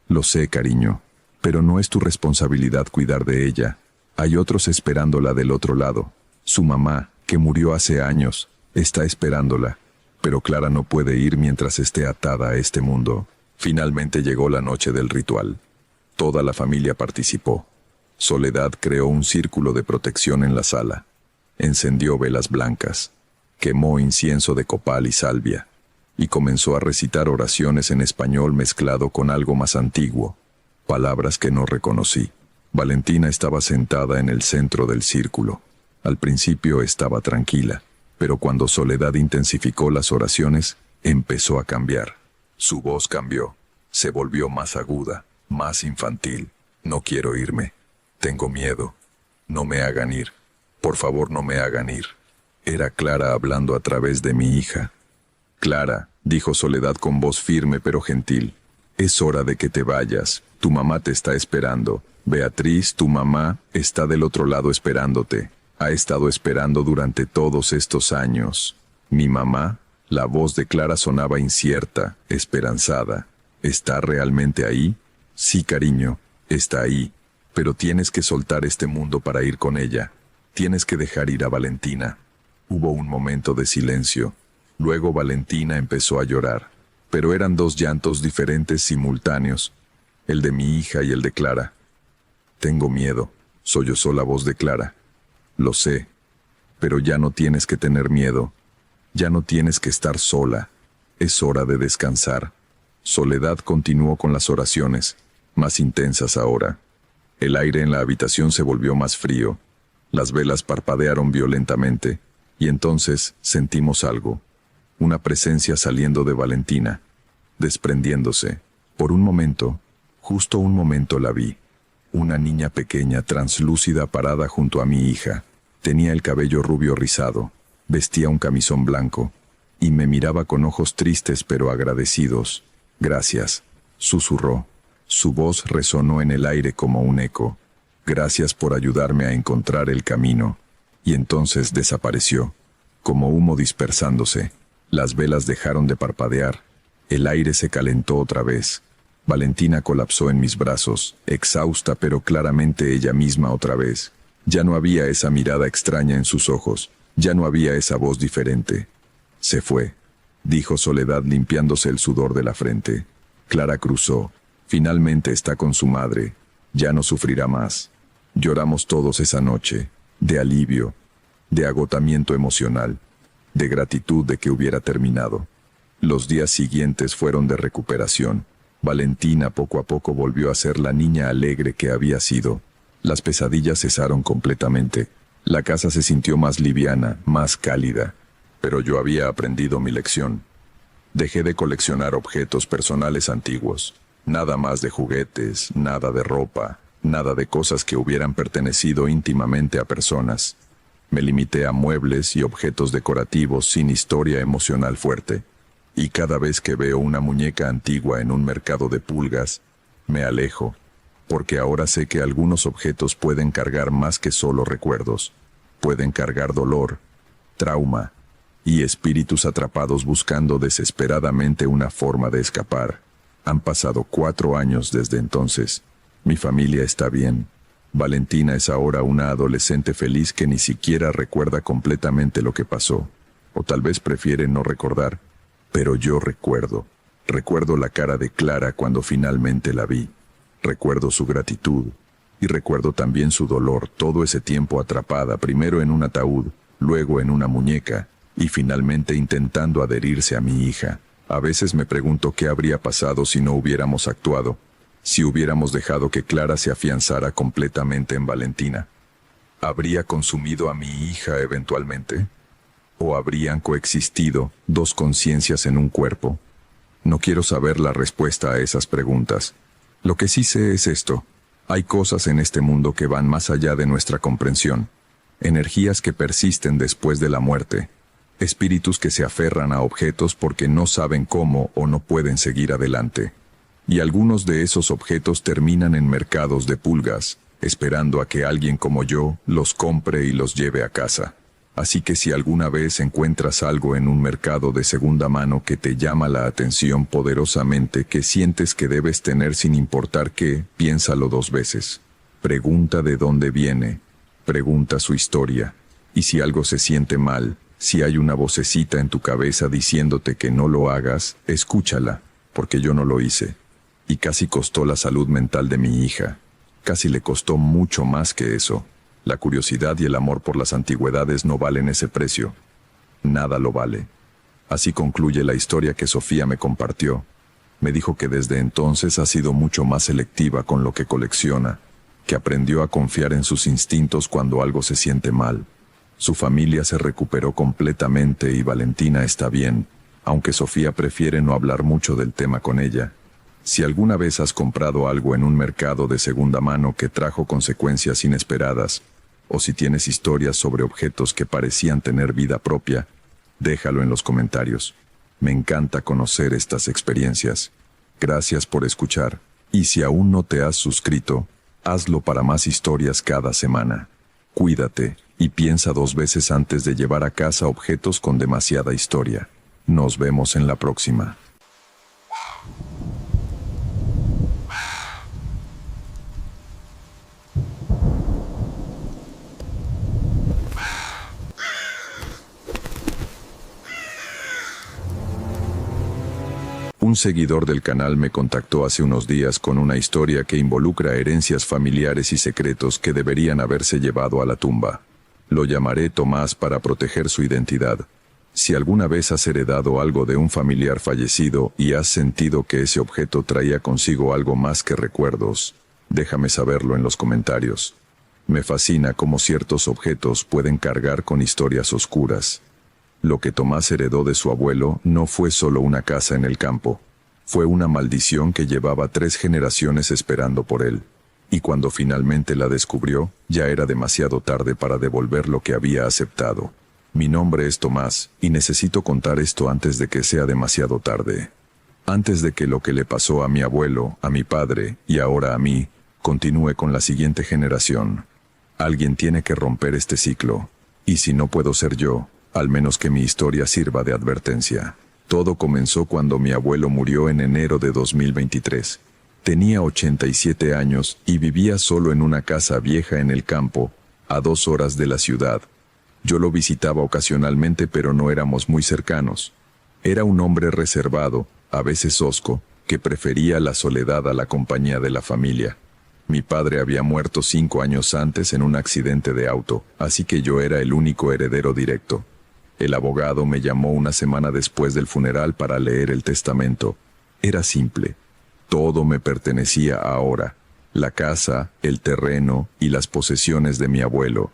Lo sé, cariño, pero no es tu responsabilidad cuidar de ella. Hay otros esperándola del otro lado. Su mamá, que murió hace años, está esperándola, pero Clara no puede ir mientras esté atada a este mundo. Finalmente llegó la noche del ritual. Toda la familia participó. Soledad creó un círculo de protección en la sala. Encendió velas blancas. Quemó incienso de copal y salvia. Y comenzó a recitar oraciones en español mezclado con algo más antiguo. Palabras que no reconocí. Valentina estaba sentada en el centro del círculo. Al principio estaba tranquila, pero cuando Soledad intensificó las oraciones, empezó a cambiar. Su voz cambió. Se volvió más aguda, más infantil. No quiero irme. Tengo miedo. No me hagan ir. Por favor, no me hagan ir. Era Clara hablando a través de mi hija. Clara, dijo Soledad con voz firme pero gentil. Es hora de que te vayas. Tu mamá te está esperando. Beatriz, tu mamá, está del otro lado esperándote. Ha estado esperando durante todos estos años. Mi mamá, la voz de Clara sonaba incierta, esperanzada. ¿Está realmente ahí? Sí, cariño, está ahí. Pero tienes que soltar este mundo para ir con ella. Tienes que dejar ir a Valentina. Hubo un momento de silencio. Luego Valentina empezó a llorar. Pero eran dos llantos diferentes simultáneos. El de mi hija y el de Clara. Tengo miedo, sollozó la voz de Clara. Lo sé, pero ya no tienes que tener miedo. Ya no tienes que estar sola. Es hora de descansar. Soledad continuó con las oraciones, más intensas ahora. El aire en la habitación se volvió más frío. Las velas parpadearon violentamente, y entonces sentimos algo. Una presencia saliendo de Valentina, desprendiéndose. Por un momento, justo un momento la vi. Una niña pequeña, translúcida, parada junto a mi hija. Tenía el cabello rubio rizado, vestía un camisón blanco, y me miraba con ojos tristes pero agradecidos. Gracias, susurró. Su voz resonó en el aire como un eco. Gracias por ayudarme a encontrar el camino. Y entonces desapareció, como humo dispersándose. Las velas dejaron de parpadear. El aire se calentó otra vez. Valentina colapsó en mis brazos, exhausta pero claramente ella misma otra vez. Ya no había esa mirada extraña en sus ojos, ya no había esa voz diferente. Se fue, dijo Soledad limpiándose el sudor de la frente. Clara cruzó. Finalmente está con su madre. Ya no sufrirá más. Lloramos todos esa noche, de alivio, de agotamiento emocional, de gratitud de que hubiera terminado. Los días siguientes fueron de recuperación. Valentina poco a poco volvió a ser la niña alegre que había sido. Las pesadillas cesaron completamente. La casa se sintió más liviana, más cálida. Pero yo había aprendido mi lección. Dejé de coleccionar objetos personales antiguos. Nada más de juguetes, nada de ropa, nada de cosas que hubieran pertenecido íntimamente a personas. Me limité a muebles y objetos decorativos sin historia emocional fuerte. Y cada vez que veo una muñeca antigua en un mercado de pulgas, me alejo, porque ahora sé que algunos objetos pueden cargar más que solo recuerdos. Pueden cargar dolor, trauma y espíritus atrapados buscando desesperadamente una forma de escapar. Han pasado 4 años desde entonces. Mi familia está bien. Valentina es ahora una adolescente feliz que ni siquiera recuerda completamente lo que pasó. O tal vez prefiere no recordar. Pero yo recuerdo. Recuerdo la cara de Clara cuando finalmente la vi. Recuerdo su gratitud. Y recuerdo también su dolor, todo ese tiempo atrapada, primero en un ataúd, luego en una muñeca, y finalmente intentando adherirse a mi hija. A veces me pregunto qué habría pasado si no hubiéramos actuado, si hubiéramos dejado que Clara se afianzara completamente en Valentina. ¿Habría consumido a mi hija eventualmente? ¿O habrían coexistido dos conciencias en un cuerpo? No quiero saber la respuesta a esas preguntas. Lo que sí sé es esto. Hay cosas en este mundo que van más allá de nuestra comprensión. Energías que persisten después de la muerte. Espíritus que se aferran a objetos porque no saben cómo o no pueden seguir adelante. Y algunos de esos objetos terminan en mercados de pulgas, esperando a que alguien como yo los compre y los lleve a casa. Así que si alguna vez encuentras algo en un mercado de segunda mano que te llama la atención poderosamente, que sientes que debes tener sin importar qué, piénsalo 2 veces. Pregunta de dónde viene, pregunta su historia, y si algo se siente mal, si hay una vocecita en tu cabeza diciéndote que no lo hagas, escúchala, porque yo no lo hice. Y casi costó la salud mental de mi hija. Casi le costó mucho más que eso. La curiosidad y el amor por las antigüedades no valen ese precio. Nada lo vale. Así concluye la historia que Sofía me compartió. Me dijo que desde entonces ha sido mucho más selectiva con lo que colecciona, que aprendió a confiar en sus instintos cuando algo se siente mal. Su familia se recuperó completamente y Valentina está bien, aunque Sofía prefiere no hablar mucho del tema con ella. Si alguna vez has comprado algo en un mercado de segunda mano que trajo consecuencias inesperadas, o si tienes historias sobre objetos que parecían tener vida propia, déjalo en los comentarios. Me encanta conocer estas experiencias. Gracias por escuchar, y si aún no te has suscrito, hazlo para más historias cada semana. Cuídate, y piensa 2 veces antes de llevar a casa objetos con demasiada historia. Nos vemos en la próxima. Un seguidor del canal me contactó hace unos días con una historia que involucra herencias familiares y secretos que deberían haberse llevado a la tumba. Lo llamaré Tomás para proteger su identidad. Si alguna vez has heredado algo de un familiar fallecido y has sentido que ese objeto traía consigo algo más que recuerdos, déjame saberlo en los comentarios. Me fascina cómo ciertos objetos pueden cargar con historias oscuras. Lo que Tomás heredó de su abuelo no fue solo una casa en el campo. Fue una maldición que llevaba 3 generaciones esperando por él. Y cuando finalmente la descubrió, ya era demasiado tarde para devolver lo que había aceptado. Mi nombre es Tomás, y necesito contar esto antes de que sea demasiado tarde. Antes de que lo que le pasó a mi abuelo, a mi padre, y ahora a mí, continúe con la siguiente generación. Alguien tiene que romper este ciclo. Y si no puedo ser yo, al menos que mi historia sirva de advertencia. Todo comenzó cuando mi abuelo murió en enero de 2023. Tenía 87 años y vivía solo en una casa vieja en el campo, a 2 horas de la ciudad. Yo lo visitaba ocasionalmente, pero no éramos muy cercanos. Era un hombre reservado, a veces hosco, que prefería la soledad a la compañía de la familia. Mi padre había muerto 5 años antes en un accidente de auto, así que yo era el único heredero directo. El abogado me llamó una semana después del funeral para leer el testamento. Era simple. Todo me pertenecía ahora. La casa, el terreno y las posesiones de mi abuelo.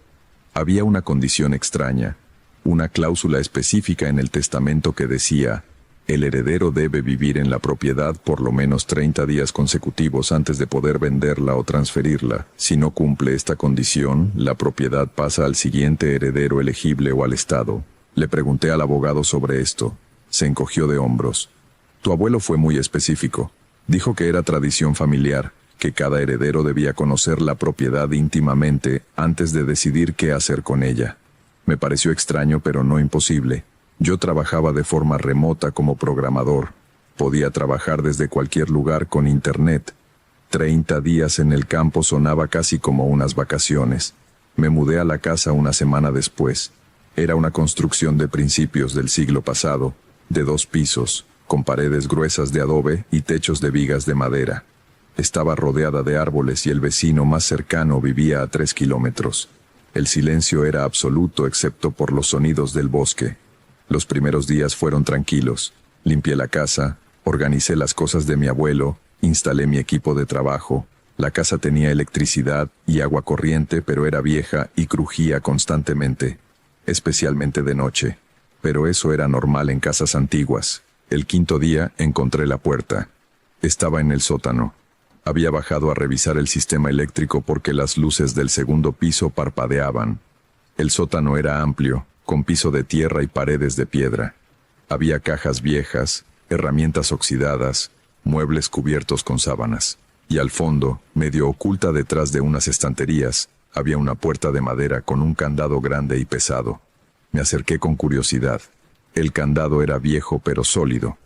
Había una condición extraña, una cláusula específica en el testamento que decía: el heredero debe vivir en la propiedad por lo menos 30 días consecutivos antes de poder venderla o transferirla. Si no cumple esta condición, la propiedad pasa al siguiente heredero elegible o al Estado. Le pregunté al abogado sobre esto. Se encogió de hombros. Tu abuelo fue muy específico. Dijo que era tradición familiar, que cada heredero debía conocer la propiedad íntimamente antes de decidir qué hacer con ella. Me pareció extraño, pero no imposible. Yo trabajaba de forma remota como programador. Podía trabajar desde cualquier lugar con internet. 30 días en el campo sonaba casi como unas vacaciones. Me mudé a la casa una semana después. Era una construcción de principios del siglo pasado, de 2 pisos, con paredes gruesas de adobe y techos de vigas de madera. Estaba rodeada de árboles y el vecino más cercano vivía a 3 kilómetros. El silencio era absoluto excepto por los sonidos del bosque. Los primeros días fueron tranquilos. Limpié la casa, organicé las cosas de mi abuelo, instalé mi equipo de trabajo. La casa tenía electricidad y agua corriente, pero era vieja y crujía constantemente, especialmente de noche. Pero eso era normal en casas antiguas. El 5.º día encontré la puerta. Estaba en el sótano. Había bajado a revisar el sistema eléctrico porque las luces del 2.º piso parpadeaban. El sótano era amplio, con piso de tierra y paredes de piedra. Había cajas viejas, herramientas oxidadas, muebles cubiertos con sábanas. Y al fondo, medio oculta detrás de unas estanterías, había una puerta de madera con un candado grande y pesado. Me acerqué con curiosidad. El candado era viejo pero sólido.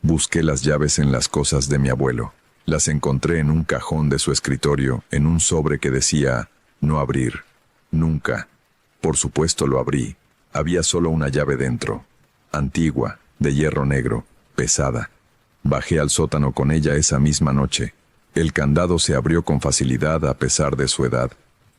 Busqué las llaves en las cosas de mi abuelo. Las encontré en un cajón de su escritorio, en un sobre que decía: no abrir. Nunca. Por supuesto lo abrí. Había solo una llave dentro. Antigua, de hierro negro, pesada. Bajé al sótano con ella esa misma noche. El candado se abrió con facilidad a pesar de su edad.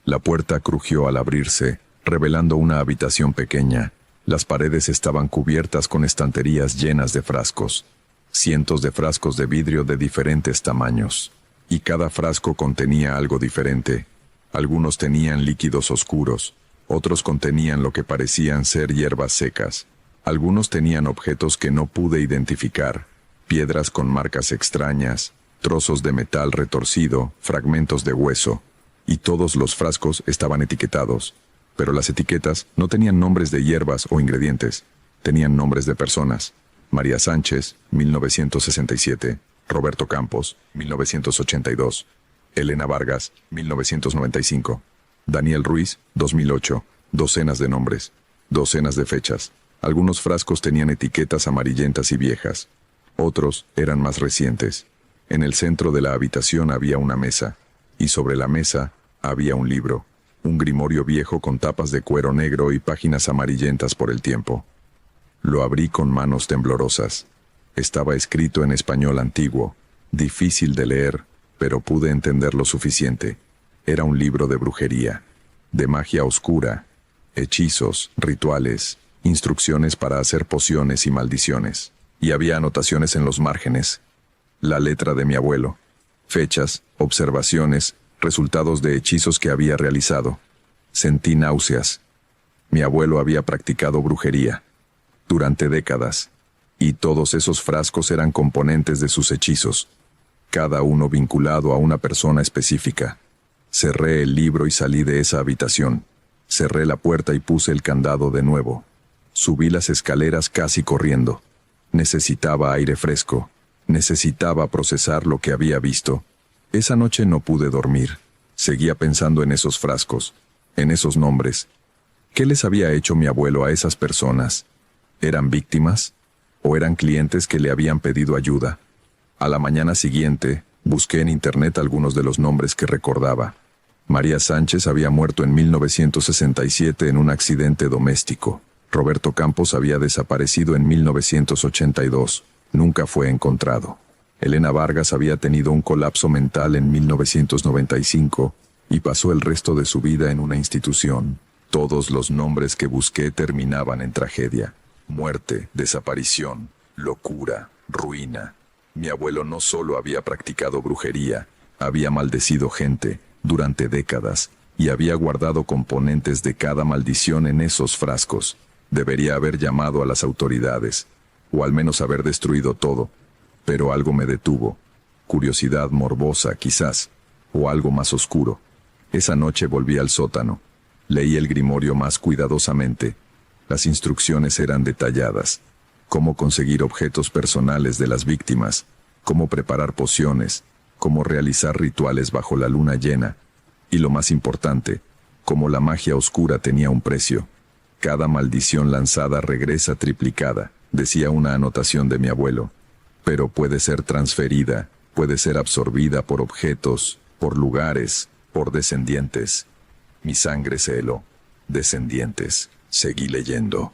La puerta crujió al abrirse, revelando una habitación pequeña. Las paredes estaban cubiertas con estanterías llenas de frascos. Cientos de frascos de vidrio de diferentes tamaños. Y cada frasco contenía algo diferente. Algunos tenían líquidos oscuros. Otros contenían lo que parecían ser hierbas secas. Algunos tenían objetos que no pude identificar, piedras con marcas extrañas, trozos de metal retorcido, fragmentos de hueso, y todos los frascos estaban etiquetados, pero las etiquetas no tenían nombres de hierbas o ingredientes, tenían nombres de personas. María Sánchez, 1967, Roberto Campos, 1982, Elena Vargas, 1995, Daniel Ruiz, 2008, docenas de nombres, docenas de fechas. Algunos frascos tenían etiquetas amarillentas y viejas, otros eran más recientes. En el centro de la habitación había una mesa, y sobre la mesa había un libro, un grimorio viejo con tapas de cuero negro y páginas amarillentas por el tiempo. Lo abrí con manos temblorosas. Estaba escrito en español antiguo, difícil de leer, pero pude entender lo suficiente. Era un libro de brujería, de magia oscura, hechizos, rituales, instrucciones para hacer pociones y maldiciones. Y había anotaciones en los márgenes. La letra de mi abuelo, fechas, observaciones, resultados de hechizos que había realizado. Sentí náuseas. Mi abuelo había practicado brujería durante décadas, y todos esos frascos eran componentes de sus hechizos, cada uno vinculado a una persona específica. Cerré el libro y salí de esa habitación. Cerré la puerta y puse el candado de nuevo. Subí las escaleras casi corriendo. Necesitaba aire fresco. Necesitaba procesar lo que había visto. Esa noche no pude dormir. Seguía pensando en esos frascos, en esos nombres. ¿Qué les había hecho mi abuelo a esas personas? ¿Eran víctimas? ¿O eran clientes que le habían pedido ayuda? A la mañana siguiente, busqué en internet algunos de los nombres que recordaba. María Sánchez había muerto en 1967 en un accidente doméstico. Roberto Campos había desaparecido en 1982. Nunca fue encontrado. Elena Vargas había tenido un colapso mental en 1995 y pasó el resto de su vida en una institución. Todos los nombres que busqué terminaban en tragedia. Muerte, desaparición, locura, ruina. Mi abuelo no solo había practicado brujería, había maldecido gente durante décadas y había guardado componentes de cada maldición en esos frascos. Debería haber llamado a las autoridades, o al menos haber destruido todo, pero algo me detuvo. Curiosidad morbosa, quizás, o algo más oscuro. Esa noche volví al sótano. Leí el grimorio más cuidadosamente. Las instrucciones eran detalladas. Cómo conseguir objetos personales de las víctimas, cómo preparar pociones, cómo realizar rituales bajo la luna llena, y lo más importante, cómo la magia oscura tenía un precio. Cada maldición lanzada regresa triplicada, decía una anotación de mi abuelo, pero puede ser transferida, puede ser absorbida por objetos, por lugares, por descendientes. Mi sangre se heló. Descendientes. Seguí leyendo.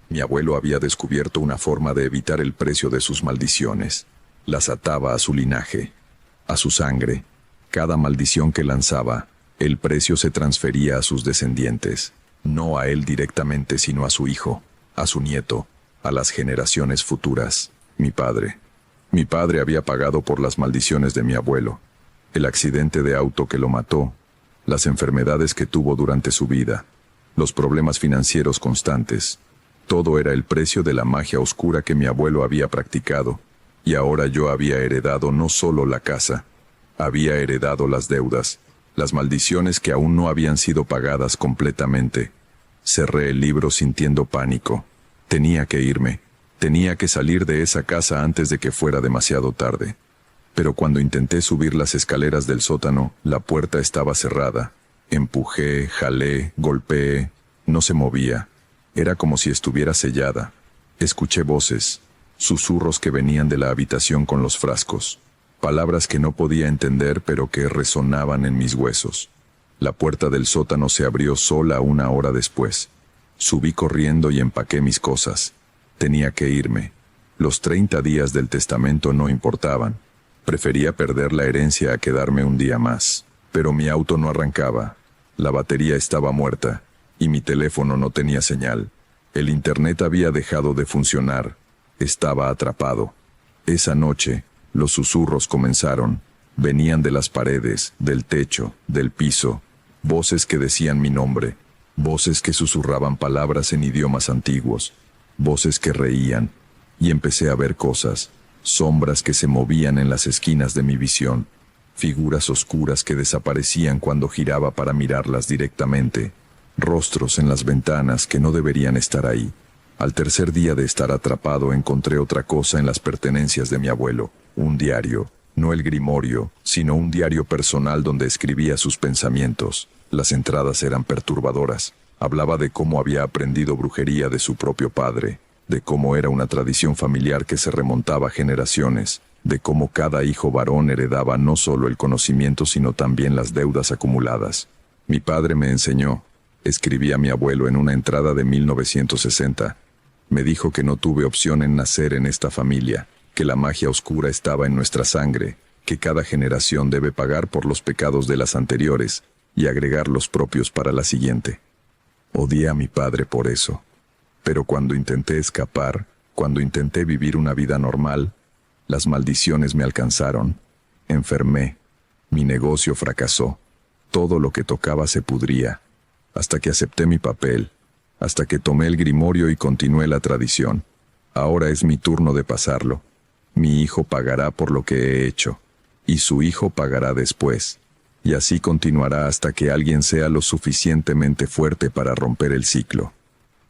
Mi abuelo había descubierto una forma de evitar el precio de sus maldiciones. Las ataba a su linaje, a su sangre. Cada maldición que lanzaba, el precio se transfería a sus descendientes. No a él directamente, sino a su hijo, a su nieto, a las generaciones futuras. Mi padre. Mi padre había pagado por las maldiciones de mi abuelo. El accidente de auto que lo mató, las enfermedades que tuvo durante su vida, los problemas financieros constantes. Todo era el precio de la magia oscura que mi abuelo había practicado, y ahora yo había heredado no solo la casa, había heredado las deudas, las maldiciones que aún no habían sido pagadas completamente. Cerré el libro sintiendo pánico. Tenía que irme, tenía que salir de esa casa antes de que fuera demasiado tarde. Pero cuando intenté subir las escaleras del sótano, la puerta estaba cerrada. Empujé, jalé, golpeé, no se movía. Era como si estuviera sellada. Escuché voces, susurros que venían de la habitación con los frascos. Palabras que no podía entender pero que resonaban en mis huesos. La puerta del sótano se abrió sola una hora después. Subí corriendo y empaqué mis cosas. Tenía que irme. Los 30 días del testamento no importaban. Prefería perder la herencia a quedarme un día más. Pero mi auto no arrancaba. La batería estaba muerta. Y mi teléfono no tenía señal. El internet había dejado de funcionar. Estaba atrapado. Esa noche, los susurros comenzaron. Venían de las paredes, del techo, del piso. Voces que decían mi nombre. Voces que susurraban palabras en idiomas antiguos. voces que reían, y empecé a ver cosas, sombras que se movían en las esquinas de mi visión, figuras oscuras que desaparecían cuando giraba para mirarlas directamente, rostros en las ventanas que no deberían estar ahí. Al tercer día de estar atrapado encontré otra cosa en las pertenencias de mi abuelo, un diario, no el grimorio, sino un diario personal donde escribía sus pensamientos. Las entradas eran perturbadoras. Hablaba de cómo había aprendido brujería de su propio padre, de cómo era una tradición familiar que se remontaba a generaciones, de cómo cada hijo varón heredaba no solo el conocimiento sino también las deudas acumuladas. Mi padre me enseñó, escribía mi abuelo en una entrada de 1960, me dijo que no tuve opción en nacer en esta familia, que la magia oscura estaba en nuestra sangre, que cada generación debe pagar por los pecados de las anteriores y agregar los propios para la siguiente. Odié a mi padre por eso. Pero cuando intenté escapar, cuando intenté vivir una vida normal, las maldiciones me alcanzaron. Enfermé. Mi negocio fracasó. Todo lo que tocaba se pudría. Hasta que acepté mi papel. Hasta que tomé el grimorio y continué la tradición. Ahora es mi turno de pasarlo. Mi hijo pagará por lo que he hecho. Y su hijo pagará después. Y así continuará hasta que alguien sea lo suficientemente fuerte para romper el ciclo.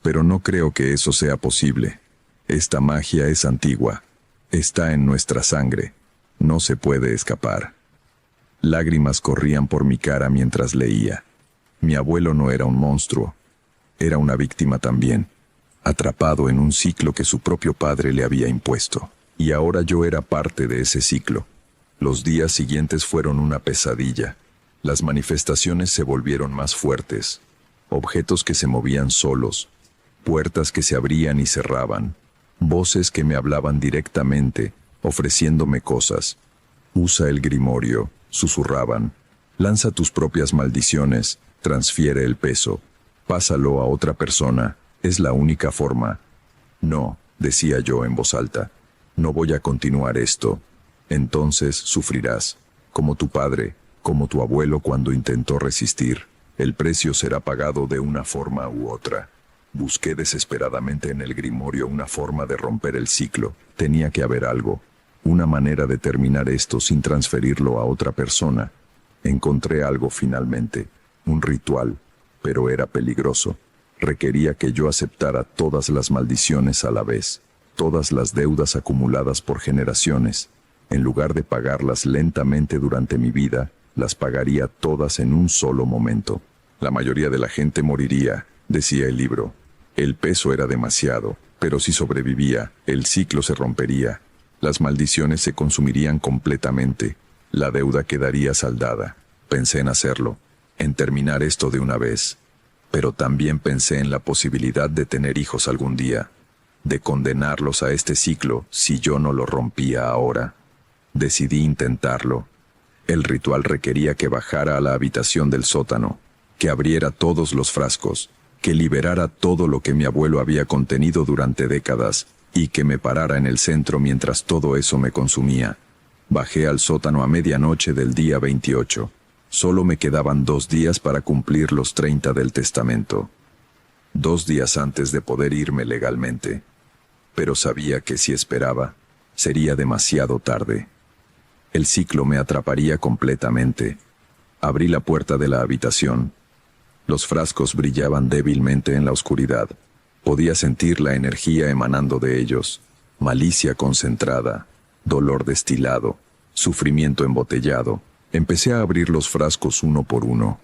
Pero no creo que eso sea posible. Esta magia es antigua. Está en nuestra sangre. No se puede escapar. Lágrimas corrían por mi cara mientras leía. Mi abuelo no era un monstruo. Era una víctima también, atrapado en un ciclo que su propio padre le había impuesto. Y ahora yo era parte de ese ciclo. Los días siguientes fueron una pesadilla. Las manifestaciones se volvieron más fuertes. Objetos que se movían solos. Puertas que se abrían y cerraban. Voces que me hablaban directamente, ofreciéndome cosas. Usa el grimorio, susurraban. Lanza tus propias maldiciones, transfiere el peso. Pásalo a otra persona, es la única forma. No, decía yo en voz alta, no voy a continuar esto. Entonces sufrirás, como tu padre, como tu abuelo cuando intentó resistir. El precio será pagado de una forma u otra. Busqué desesperadamente en el grimorio una forma de romper el ciclo. Tenía que haber algo, una manera de terminar esto sin transferirlo a otra persona. Encontré algo finalmente, un ritual, pero era peligroso. Requería que yo aceptara todas las maldiciones a la vez, todas las deudas acumuladas por generaciones. En lugar de pagarlas lentamente durante mi vida, las pagaría todas en un solo momento. La mayoría de la gente moriría, decía el libro. El peso era demasiado, pero si sobrevivía, el ciclo se rompería. Las maldiciones se consumirían completamente. La deuda quedaría saldada. Pensé en hacerlo, en terminar esto de una vez. Pero también pensé en la posibilidad de tener hijos algún día, de condenarlos a este ciclo si yo no lo rompía ahora. Decidí intentarlo. El ritual requería que bajara a la habitación del sótano, que abriera todos los frascos, que liberara todo lo que mi abuelo había contenido durante décadas y que me parara en el centro mientras todo eso me consumía. Bajé al sótano a medianoche del día 28. Solo me quedaban 2 días para cumplir los 30 del testamento. 2 días antes de poder irme legalmente. Pero sabía que si esperaba, sería demasiado tarde. El ciclo me atraparía completamente. Abrí la puerta de la habitación. Los frascos brillaban débilmente en la oscuridad. Podía sentir la energía emanando de ellos. Malicia concentrada, dolor destilado, sufrimiento embotellado. Empecé a abrir los frascos uno por uno.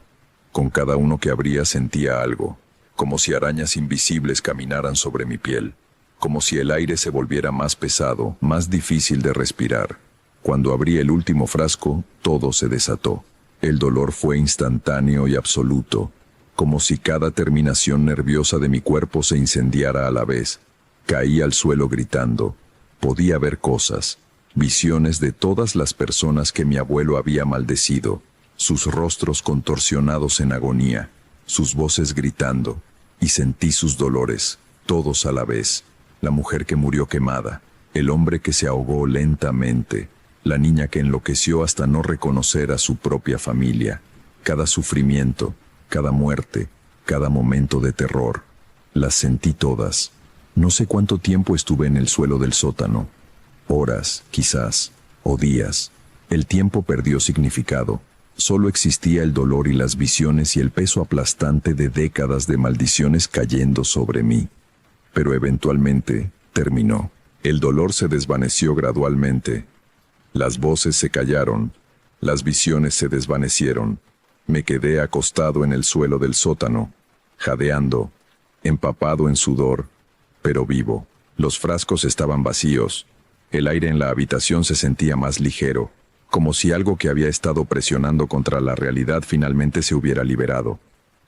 Con cada uno que abría sentía algo, como si arañas invisibles caminaran sobre mi piel, como si el aire se volviera más pesado, más difícil de respirar. Cuando abrí el último frasco, todo se desató. El dolor fue instantáneo y absoluto, como si cada terminación nerviosa de mi cuerpo se incendiara a la vez. Caí al suelo gritando. Podía ver cosas, visiones de todas las personas que mi abuelo había maldecido, sus rostros contorsionados en agonía, sus voces gritando, y sentí sus dolores, todos a la vez. La mujer que murió quemada, el hombre que se ahogó lentamente, la niña que enloqueció hasta no reconocer a su propia familia. Cada sufrimiento, cada muerte, cada momento de terror, las sentí todas. No sé cuánto tiempo estuve en el suelo del sótano. Horas, quizás, o días. El tiempo perdió significado. Solo existía el dolor y las visiones y el peso aplastante de décadas de maldiciones cayendo sobre mí. Pero eventualmente terminó. El dolor se desvaneció gradualmente. Las voces se callaron. Las visiones se desvanecieron. Me quedé acostado en el suelo del sótano, jadeando, empapado en sudor, pero vivo. Los frascos estaban vacíos. El aire en la habitación se sentía más ligero, como si algo que había estado presionando contra la realidad finalmente se hubiera liberado.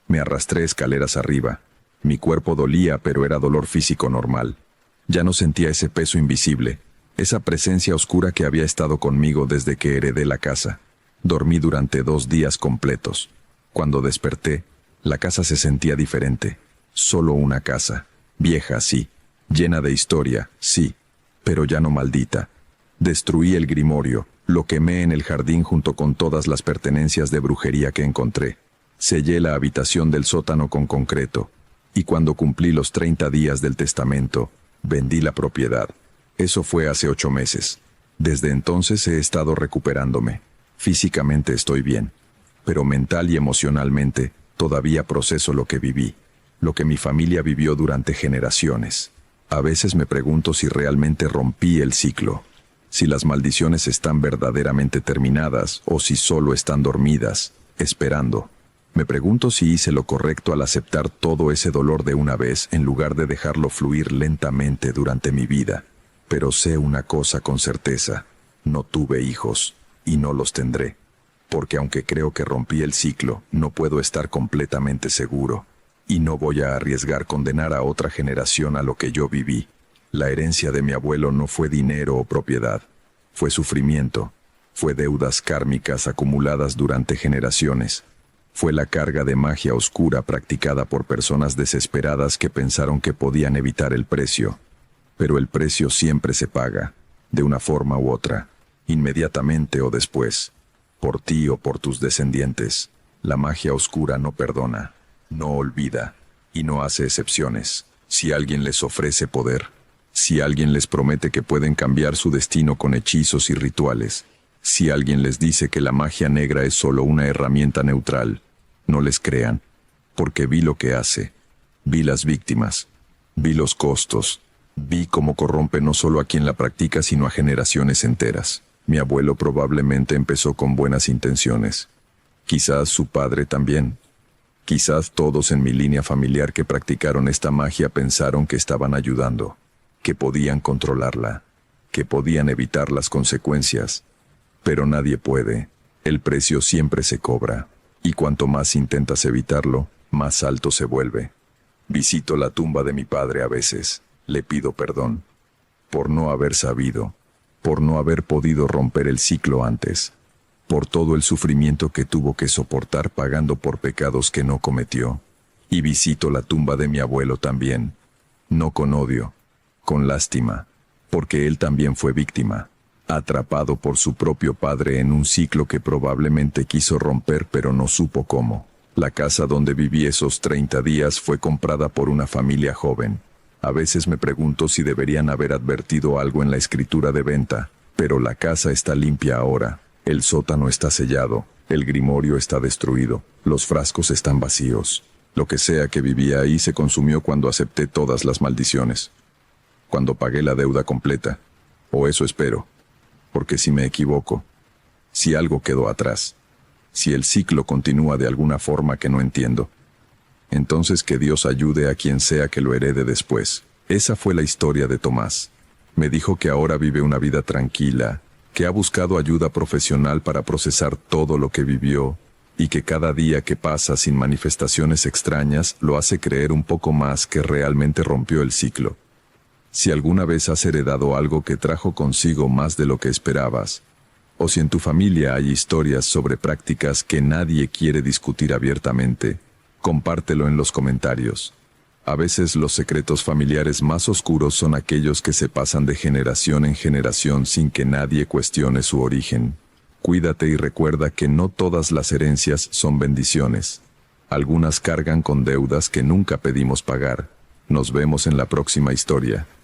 Me arrastré escaleras arriba. Mi cuerpo dolía, pero era dolor físico normal. Ya no sentía ese peso invisible, esa presencia oscura que había estado conmigo desde que heredé la casa. Dormí durante 2 días completos. Cuando desperté, la casa se sentía diferente. Solo una casa. Vieja, sí. Llena de historia, sí. Pero ya no maldita. Destruí el grimorio. Lo quemé en el jardín junto con todas las pertenencias de brujería que encontré. Sellé la habitación del sótano con concreto. Y cuando cumplí los 30 días del testamento, vendí la propiedad. Eso fue hace 8 meses. Desde entonces he estado recuperándome. Físicamente estoy bien, pero mental y emocionalmente todavía proceso lo que viví, lo que mi familia vivió durante generaciones. A veces me pregunto si realmente rompí el ciclo, si las maldiciones están verdaderamente terminadas o si solo están dormidas, esperando. Me pregunto si hice lo correcto al aceptar todo ese dolor de una vez en lugar de dejarlo fluir lentamente durante mi vida. Pero sé una cosa con certeza: no tuve hijos. Y no los tendré, porque aunque creo que rompí el ciclo, no puedo estar completamente seguro, y no voy a arriesgar condenar a otra generación a lo que yo viví. La herencia de mi abuelo no fue dinero o propiedad, fue sufrimiento, fue deudas kármicas acumuladas durante generaciones, fue la carga de magia oscura practicada por personas desesperadas que pensaron que podían evitar el precio, pero el precio siempre se paga, de una forma u otra. Inmediatamente o después, por ti o por tus descendientes. La magia oscura no perdona, no olvida y no hace excepciones. Si alguien les ofrece poder, si alguien les promete que pueden cambiar su destino con hechizos y rituales, si alguien les dice que la magia negra es solo una herramienta neutral, no les crean, porque vi lo que hace, vi las víctimas, vi los costos, vi cómo corrompe no solo a quien la practica sino a generaciones enteras. Mi abuelo probablemente empezó con buenas intenciones. Quizás su padre también. Quizás todos en mi línea familiar que practicaron esta magia pensaron que estaban ayudando, que podían controlarla, que podían evitar las consecuencias. Pero nadie puede. El precio siempre se cobra, y cuanto más intentas evitarlo, más alto se vuelve. Visito la tumba de mi padre a veces. Le pido perdón por no haber sabido, por no haber podido romper el ciclo antes, por todo el sufrimiento que tuvo que soportar pagando por pecados que no cometió. Y visito la tumba de mi abuelo también, no con odio, con lástima, porque él también fue víctima, atrapado por su propio padre en un ciclo que probablemente quiso romper pero no supo cómo. La casa donde viví esos 30 días fue comprada por una familia joven. A veces me pregunto si deberían haber advertido algo en la escritura de venta, pero la casa está limpia ahora, el sótano está sellado, el grimorio está destruido, los frascos están vacíos. Lo que sea que vivía ahí se consumió cuando acepté todas las maldiciones, cuando pagué la deuda completa, o eso espero, porque si me equivoco, si algo quedó atrás, si el ciclo continúa de alguna forma que no entiendo, entonces que Dios ayude a quien sea que lo herede después. Esa fue la historia de Tomás. Me dijo que ahora vive una vida tranquila, que ha buscado ayuda profesional para procesar todo lo que vivió, y que cada día que pasa sin manifestaciones extrañas lo hace creer un poco más que realmente rompió el ciclo. Si alguna vez has heredado algo que trajo consigo más de lo que esperabas, o si en tu familia hay historias sobre prácticas que nadie quiere discutir abiertamente, compártelo en los comentarios. A veces los secretos familiares más oscuros son aquellos que se pasan de generación en generación sin que nadie cuestione su origen. Cuídate y recuerda que no todas las herencias son bendiciones. Algunas cargan con deudas que nunca pedimos pagar, Nos vemos en la próxima historia.